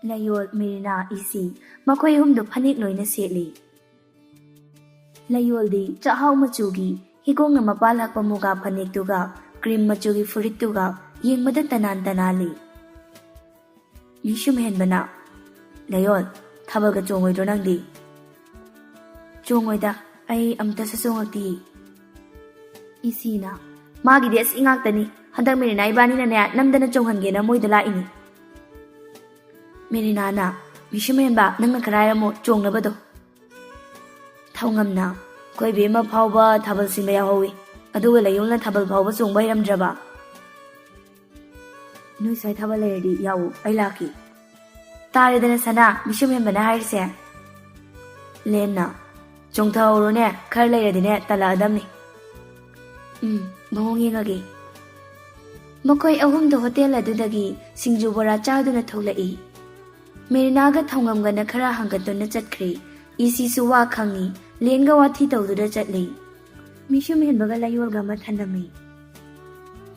ꯂꯩꯌꯣꯜ, ꯃꯦꯔꯤꯅꯥ, ꯏꯁꯤ ꯃꯈꯣꯏ ꯑꯍꯨꯝꯗꯨ ꯐꯅꯦꯛ ꯂꯣꯏꯅ ꯁꯦꯠꯂꯤ꯫ ꯂꯩꯌꯣꯜꯗꯤ ꯆꯥꯛꯍꯥꯎ ꯃꯆꯨꯒꯤ ꯍꯤꯒꯣꯛꯅ ꯃꯄꯥꯜ ꯍꯛꯄ ꯃꯨꯒꯥ ꯐꯅꯦꯛꯇꯨꯒ ꯀ꯭ꯔꯤꯝ ꯃꯆꯨꯒꯤ ꯐꯨꯔꯤꯠꯇꯨꯒ ꯌꯦꯡꯕꯗ ꯇꯅꯥꯟ ꯇꯅꯥꯜꯂꯤ꯫ ꯃꯤꯁꯨꯝ ꯍꯦꯟꯕꯅ, "ꯂꯩꯌꯣꯜ, ꯊꯥꯕꯜꯒ ꯆꯣꯡꯉꯣꯏꯗ꯭ꯔꯣ ꯅꯪꯗꯤ"꯫ "ꯆꯣꯡꯉꯣꯏꯗ, ꯑꯩ ꯑꯝꯇꯁꯨ ꯆꯣꯡꯉꯛꯇꯤꯌꯦ"꯫ ꯏꯁꯤꯅ, "ꯃꯥꯒꯤꯗꯤ ꯑꯁꯤ ꯉꯥꯛꯇꯅꯤ, ꯍꯟꯗꯛ ꯃꯦꯔꯤꯅꯥ ꯏꯕꯥꯅꯤꯅꯅꯦ ꯅꯝꯗꯅ ꯆꯣꯡꯍꯟꯒꯦꯅ ꯃꯣꯏꯗ ꯂꯥꯛꯏꯅꯤ"꯫ ꯃꯦꯔꯤꯅꯥꯅ, "ꯃꯤꯁꯨꯝ ꯍꯦꯟꯕ, ꯅꯪꯅ ꯈꯔ ꯍꯥꯏꯔꯝꯃꯣ ꯆꯣꯡꯅꯕꯗꯣ"꯫ ꯊꯧꯉꯝꯅ, "ꯑꯩꯈꯣꯏ ꯕꯦꯝꯃ ꯐꯥꯎꯕ ꯊꯥꯕꯜ ꯁꯤꯟꯕ ꯌꯥꯎꯍꯧꯋꯤ, ꯑꯗꯨꯒ ꯂꯩꯌꯣꯜꯅ ꯊꯥꯕꯜ ꯐꯥꯎꯕ ꯆꯣꯡꯕ ꯍꯩꯔꯝꯗ꯭ꯔꯕ"꯫ "ꯅꯣꯏ ꯁ꯭ꯋꯥꯏ ꯊꯥꯕꯜ ꯂꯩꯔꯗꯤ ꯌꯥꯎꯎ, ꯑꯩ ꯂꯥꯛꯈꯤ"꯫ "ꯇꯥꯔꯦꯗꯅ ꯁꯅꯥ, ꯃꯤꯁꯨꯝ ꯍꯦꯟꯕꯅ ꯍꯥꯏꯔꯤꯁꯦ"꯫ ꯂꯦꯟꯅ, "ꯆꯣꯡꯊꯍꯧꯔꯣꯅꯦ, ꯈꯔ ꯂꯩꯔꯗꯤꯅꯦ ꯇꯜꯂꯛꯑꯗꯝꯅꯤ"꯫ "ꯃꯑꯣꯡ ꯌꯦꯡꯉꯒꯦ"꯫ ꯃꯈꯣꯏ ꯑꯍꯨꯝꯗꯨ ꯍꯣꯇꯦꯜ ꯑꯗꯨꯗꯒꯤ ꯁꯤꯡꯖꯨ ꯕꯣꯔꯥ ꯆꯥꯗꯨꯅ ꯊꯣꯛꯂꯛꯏ꯫ ꯃꯦꯔꯤꯅꯥꯒ ꯊꯧꯉꯝꯒꯅ ꯈꯔ ꯍꯪꯒꯠꯇꯨꯅ ꯆꯠꯈ꯭ꯔꯦ꯫ ꯏꯁꯤꯁꯨ ꯋꯥ ꯈꯪꯉꯤ, ꯂꯦꯟꯒ ꯋꯥꯊꯤ ꯇꯧꯗꯨꯅ ꯆꯠꯂꯤ꯫ ꯃꯤꯁꯨꯝ ꯍꯦꯟꯕꯒ ꯂꯩꯌꯣꯜꯒ ꯑꯃ ꯊꯅꯝꯃꯤ꯫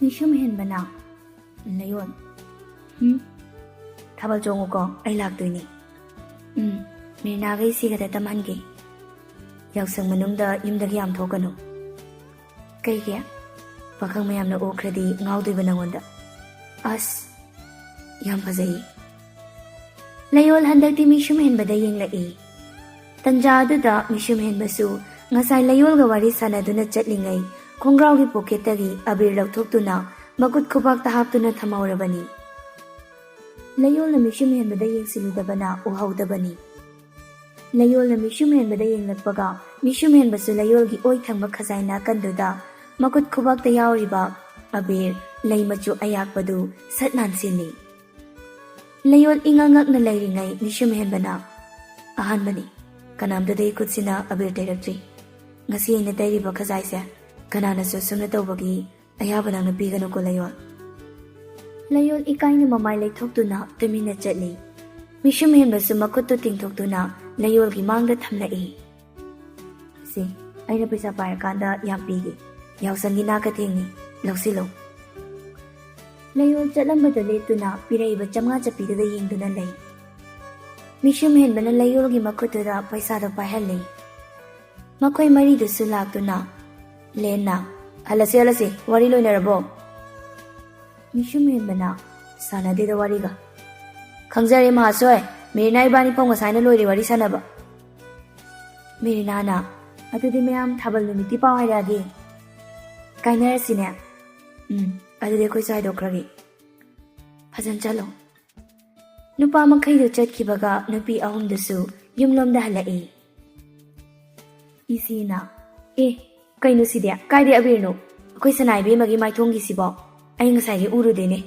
ꯃꯤꯁꯨꯝ ꯍꯦꯟꯕꯅ, "ꯂꯩꯌꯣꯜ, ꯊꯥꯕꯜ ꯆꯣꯡꯉꯨꯀꯣ, ꯑꯩ ꯂꯥꯛꯇꯣꯏꯅꯤ"꯫ "ꯃꯦꯔꯤꯅꯥꯒ ꯏꯁꯤꯒꯗ ꯇꯝꯍꯟꯒꯦ"꯫ "ꯌꯥꯎꯁꯪ ꯃꯅꯨꯡꯗ ꯌꯨꯝꯗꯒꯤ ꯌꯥꯝ ꯊꯣꯛꯀꯅꯨ"꯫ "ꯀꯩꯒꯤ"꯫ "ꯄꯥꯈꯪ ꯃꯌꯥꯝꯅ ꯑꯣꯛꯈ꯭ꯔꯗꯤ ꯉꯥꯎꯗꯣꯏꯕ ꯅꯪꯉꯣꯟꯗ"꯫ "ꯑꯁ, ꯌꯥꯝ ꯐꯖꯩꯌꯦ"꯫ ꯂꯩꯌꯣꯜ ꯍꯟꯗꯛꯇꯤ ꯃꯤꯁꯨꯝ ꯍꯦꯟꯕꯗ ꯌꯦꯡꯂꯛꯏ꯫ ꯇꯟꯖꯥ ꯑꯗꯨꯗ ꯃꯤꯁꯨꯝ ꯍꯦꯟꯕꯁꯨ ꯉꯁꯥꯏ ꯂꯩꯌꯣꯜꯒ ꯋꯥꯔꯤ ꯁꯥꯟꯅꯗꯨꯅ ꯆꯠꯂꯤꯉꯩ ꯈꯣꯡꯒ꯭ꯔꯥꯎꯒꯤ ꯄꯣꯀꯦꯠꯇꯒꯤ ꯑꯕꯤꯔ ꯂꯧꯊꯣꯛꯇꯨꯅ ꯃꯈꯨꯠ ꯈꯨꯕꯥꯛꯇ ꯍꯥꯞꯇꯨꯅ ꯊꯝꯍꯧꯔꯕꯅꯤ꯫ ꯂꯩꯌꯣꯜꯅ ꯃꯤꯁꯨꯝ ꯍꯦꯟꯕꯗ ꯌꯦꯡꯁꯤꯜꯂꯨꯗꯕꯅ ꯎꯍꯧꯗꯕꯅꯤ꯫ ꯂꯩꯌꯣꯜꯅ ꯃꯤꯁꯨꯝ ꯍꯦꯟꯕꯗ ꯌꯦꯡꯂꯛꯄꯒ ꯃꯤꯁꯨꯝ ꯍꯦꯟꯕꯁꯨ ꯂꯩꯌꯣꯜꯒꯤ ꯑꯣꯏ ꯊꯪꯕ ꯈꯖꯥꯏ ꯅꯥꯀꯟꯗꯨꯗ ꯃꯈꯨꯠ ꯈꯨꯕꯥꯛꯇ ꯌꯥꯎꯔꯤꯕ ꯑꯕꯤꯔ ꯂꯩ ꯃꯆꯨ ꯑꯌꯥꯛꯄꯗꯨ ꯁꯠ ꯅꯥꯟꯁꯤꯜꯂꯤ꯫ ꯂꯩꯌꯣꯜ ꯏꯉꯛ ꯉꯛꯅ ꯂꯩꯔꯤꯉꯩ ꯃꯤꯁꯨꯝ ꯍꯦꯟꯕꯅ, "ꯑꯍꯥꯟꯕꯅꯤ, ꯀꯅꯥꯝꯇꯗꯒꯤ ꯈꯨꯠꯁꯤꯅ ꯑꯕꯤꯔ ꯇꯩꯔꯛꯇ꯭ꯔꯤ. ꯉꯁꯤ ꯑꯩꯅ ꯇꯩꯔꯤꯕ ꯈꯖꯥꯏꯁꯦ ꯀꯅꯥꯅꯁꯨ ꯁꯨꯝꯅ ꯇꯧꯕꯒꯤ ꯑꯌꯥꯕ ꯅꯪꯅ ꯄꯤꯒꯅꯨꯀꯣ ꯂꯩꯌꯣꯜ"꯫ ꯂꯩꯌꯣꯜ ꯏꯀꯥꯏꯅ ꯃꯃꯥꯏ ꯂꯩꯊꯣꯛꯇꯨꯅ ꯇꯨꯃꯤꯟꯅ ꯆꯠꯂꯤ꯫ ꯃꯤꯁꯨꯝ ꯍꯦꯟꯕꯁꯨ ꯃꯈꯨꯠꯇꯨ ꯇꯤꯡꯊꯣꯛꯇꯨꯅ ꯂꯩꯌꯣꯜꯒꯤ ꯃꯥꯡꯗ ꯊꯝꯂꯛꯏ꯫ "ꯁꯤ ꯑꯩꯅ ꯄꯩꯁꯥ ꯄꯥꯏꯔꯀꯥꯟꯗ ꯌꯥꯝ ꯄꯤꯒꯦ, ꯌꯥꯎꯁꯪꯒꯤ ꯅꯥꯛꯀ ꯊꯦꯡꯅꯤ, ꯂꯧꯁꯤꯜꯂꯣ"꯫ ꯂꯩꯌꯣꯜ ꯆꯠꯂꯝꯕꯗ ꯂꯦꯞꯇꯨꯅ ꯄꯤꯔꯛꯏꯕ 500 ꯆꯞꯄꯤꯗꯨꯗ ꯌꯦꯡꯗꯨꯅ ꯂꯩ꯫ ꯃꯤꯁꯨꯝ ꯍꯦꯟꯕꯅ ꯂꯩꯌꯣꯜꯒꯤ ꯃꯈꯨꯠꯇꯨꯗ ꯄꯩꯁꯥꯗꯣ ꯄꯥꯏꯍꯜꯂꯤ꯫ ꯃꯈꯣꯏ ꯃꯔꯤꯗꯨꯁꯨ ꯂꯥꯛꯇꯨꯅ ꯂꯦꯟꯅ, "ꯍꯜꯂꯁꯤ, ꯋꯥꯔꯤ ꯂꯣꯏꯅꯔꯕꯣ"꯫ ꯃꯤꯁꯨꯝ ꯍꯦꯟꯕꯅ, "ꯁꯥꯟꯅꯗꯦꯗ ꯋꯥꯔꯤꯒ"꯫ "ꯈꯪꯖꯔꯦ ꯃꯍꯥꯁꯣꯏ, ꯃꯦꯔꯤꯅꯥ ꯏꯕꯥꯅꯤ ꯐꯥꯎ ꯉꯁꯥꯏꯅ ꯂꯣꯏꯔꯦ ꯋꯥꯔꯤ ꯁꯥꯟꯅꯕ"꯫ ꯃꯦꯔꯤꯅꯥꯅ, "ꯑꯗꯨꯗꯤ ꯃꯌꯥꯝ ꯊꯥꯕꯜ ꯅꯨꯃꯤꯠꯀꯤ ꯄꯥꯎ ꯍꯥꯏꯔꯛꯑꯒꯦ"꯫ "ꯀꯥꯏꯅꯔꯁꯤꯅꯦ"꯫ "ꯑꯗꯨꯗꯤ ꯑꯩꯈꯣꯏꯁꯨ ꯍꯥꯏꯗꯣꯛꯈ꯭ꯔꯒꯦ"꯫ "ꯐꯖꯅ ꯆꯠꯂꯣ"꯫ ꯅꯨꯄꯥ ꯃꯈꯩꯗꯨ ꯆꯠꯈꯤꯕꯒ ꯅꯨꯄꯤ ꯑꯍꯨꯝꯗꯨꯁꯨ ꯌꯨꯝꯂꯣꯝꯗ ꯍꯜꯂꯛꯏ꯫ ꯏꯁꯤꯅ, "ꯀꯩꯅꯣ ꯁꯤꯗꯤ, ꯀꯥꯏꯗꯩ ꯑꯕꯤꯔꯅꯣ? ꯑꯩꯈꯣꯏ ꯁꯅꯥ ꯏꯕꯦꯝꯃꯒꯤ ꯃꯥꯏꯊꯣꯡꯒꯤꯁꯤꯕꯣ? ꯑꯩ ꯉꯁꯥꯏꯒꯤ ꯎꯔꯨꯗꯦꯅꯦ"꯫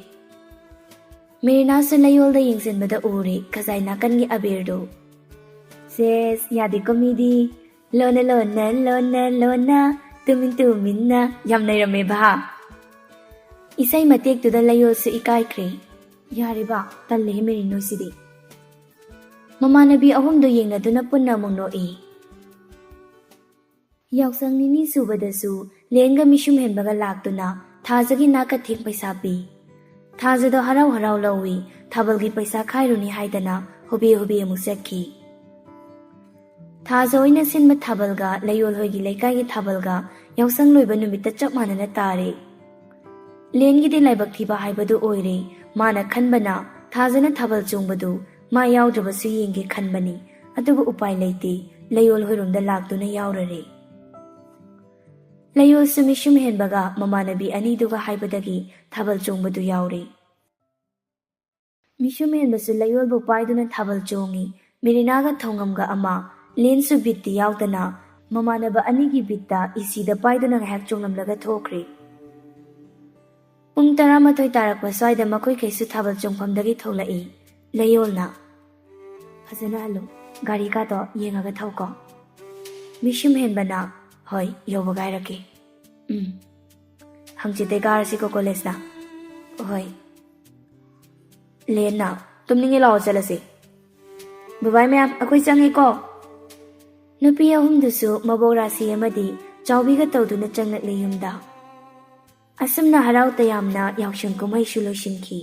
ꯃꯦꯔꯤꯅꯥꯁꯨ ꯂꯩꯌꯣꯜꯗ ꯌꯦꯡꯁꯤꯟꯕꯗ ꯎꯔꯤ ꯈꯖꯥꯏ ꯅꯥꯀꯟꯒꯤ ꯑꯕꯤꯔꯗꯨ꯫ "ꯁꯦꯁ, ꯌꯥꯗꯦꯀꯣ ꯃꯤꯗꯤ, ꯂꯣꯟꯅ ꯂꯣꯟꯅ ꯂꯣꯟꯅ ꯂꯣꯟꯅ ꯇꯨꯃꯤꯟ ꯇꯨꯃꯤꯟꯅ ꯌꯥꯝ ꯅꯩꯔꯝꯃꯦꯕ ꯏꯁꯩ ꯃꯇꯦꯛꯇꯨꯗ ꯂꯩꯌꯣꯜꯁꯨ ꯏꯀꯥꯏꯈ꯭ꯔꯦ ꯌꯥꯔꯦꯕ ꯇꯜꯂꯦꯍꯦ ꯃꯦꯔꯤꯅꯣꯁꯤꯗꯤ ꯃꯃꯥꯟꯅꯕꯤ ꯑꯍꯨꯝꯗꯨ ꯌꯦꯡꯅꯗꯨꯅ ꯄꯨꯟꯅ ꯑꯃꯨꯛ ꯅꯣꯛꯏ ꯌꯥꯎꯁꯪ ꯅꯤꯅꯤ ꯁꯨꯕꯗꯁꯨ ꯂꯦꯟꯒ ꯃꯤꯁꯨꯝ ꯍꯦꯟꯕꯒ ꯂꯥꯛꯇꯨꯅ ꯊꯥꯖꯒꯤ ꯅꯥꯀꯊꯦꯡ ꯄꯩꯁꯥ ꯄꯤ ꯊꯥꯖꯗꯣ ꯍꯔꯥꯎ ꯍꯔꯥꯎ ꯂꯧꯏ ꯊꯥꯕꯜꯒꯤ ꯄꯩꯁꯥ ꯈꯥꯏꯔꯨꯅꯤ ꯍꯥꯏꯗꯅ ꯍꯣꯕꯦ ꯍꯣꯕꯦ ꯑꯃꯨꯛ ꯆꯠꯈꯤ ꯊꯥꯖ ꯑꯣꯏꯅ ꯁꯤꯟꯕ ꯊꯥꯕꯜꯒ ꯂꯩꯌꯣꯜ ꯍꯣꯏꯒꯤ ꯂꯩꯀꯥꯏꯒꯤ ꯊꯥꯕꯜꯒ ꯌꯥꯎꯁꯪ ꯂꯣꯏꯕ ꯅꯨꯃꯤꯠꯇ ꯆꯞ ꯃꯥꯟꯅꯅ ꯇꯥꯔꯦ ꯂꯦꯟꯒꯤꯗꯤ ꯂꯥꯏꯕꯛ ꯊꯤꯕ ꯍꯥꯏꯕꯗꯨ ꯑꯣꯏꯔꯦ ꯃꯥꯅ ꯈꯟꯕꯅ ꯊꯥꯖꯅ ꯊꯥꯕꯜ ꯆꯣꯡꯕꯗꯨ ꯃꯥ ꯌꯥꯎꯗ꯭ꯔꯕꯁꯨ ꯌꯦꯡꯒꯦ ꯈꯟꯕꯅꯤ ꯑꯗꯨꯕꯨ ꯎꯄꯥꯏ ꯂꯩꯇꯦ ꯂꯩꯌꯣꯜ ꯍꯣꯏꯔꯣꯝꯗ ꯂꯥꯛꯇꯨꯅ ꯌꯥꯎꯔꯔꯦ ꯂꯩꯌꯣꯜꯁꯨ ꯃꯤꯁꯨꯝ ꯍꯦꯟꯕꯒ ꯃꯃꯥꯟꯅꯕꯤ ꯑꯅꯤꯗꯨꯒ ꯍꯥꯏꯕꯗꯒꯤ ꯊꯥꯕꯜ ꯆꯣꯡꯕꯗꯨ ꯌꯥꯎꯔꯦ ꯃꯤꯁꯨꯝ ꯍꯦꯟꯕꯁꯨ ꯂꯩꯌꯣꯜꯕꯨ ꯄꯥꯏꯗꯨꯅ ꯊꯥꯕꯜ ꯆꯣꯡꯉꯤ ꯃꯦꯔꯤꯅꯥꯒ ꯊꯧꯉꯝꯒ ꯑꯃ ꯂꯦꯟꯁꯨ ꯕꯤꯠꯇꯤ ꯌꯥꯎꯗꯅ ꯃꯃꯥꯟꯅꯕ ꯑꯅꯤꯒꯤ ꯕꯤꯠꯇ ꯏꯁꯤꯗ ꯄꯥꯏꯗꯨꯅ ꯉꯥꯏꯍꯥꯛ ꯆꯣꯡꯂꯝꯂꯒ ꯊꯣꯛꯈ꯭ꯔꯦ ꯄꯨꯡ 11 ꯇꯥꯔꯛꯄ ꯁ꯭ꯋꯥꯏꯗ ꯃꯈꯣꯏꯈꯩꯁꯨ ꯊꯥꯕꯜ ꯆꯣꯡꯐꯝꯗꯒꯤ ꯊꯣꯛꯂꯛꯏ ꯂꯩꯌꯣꯜꯅ ꯐꯖꯅ ꯍꯜꯂꯨ ꯒꯥꯔꯤꯒꯥꯗꯣ ꯌꯦꯡꯉꯒ ꯊꯧꯀꯣ ꯃꯤꯁꯨꯝ ꯍꯦꯟꯕꯅ ꯍꯣꯏ ꯌꯧꯕꯒ ꯍꯥꯏꯔꯛꯀꯦ ꯍꯪꯆꯤꯠꯇꯩ ꯀꯥꯔꯁꯤꯀꯣ ꯀꯣꯂꯦꯖꯅ ꯍꯣꯏ ꯂꯦꯟꯅ ꯇꯨꯝꯅꯤꯡꯉꯦ ꯂꯥꯛꯑꯣ ꯆꯠꯂꯁꯤ ꯕꯕꯥꯏ ꯃꯌꯥꯝ ꯑꯩꯈꯣꯏ ꯆꯪꯉꯦꯀꯣ ꯅꯨꯄꯤ ꯑꯍꯨꯝꯗꯨꯁꯨ ꯃꯕꯣꯛ ꯔꯥꯁꯤ ꯑꯃꯗꯤ ꯆꯥꯎꯕꯤꯒ ꯇꯧꯗꯨꯅ ꯆꯪꯂꯛꯂꯦ ꯌꯨꯝꯗ ꯑꯁꯨꯝꯅ ꯍꯔꯥꯎ ꯇꯌꯥꯝꯅ ꯌꯥꯎꯁꯪ ꯀꯨꯝꯍꯩꯁꯨ ꯂꯣꯏꯁꯤꯟꯈꯤ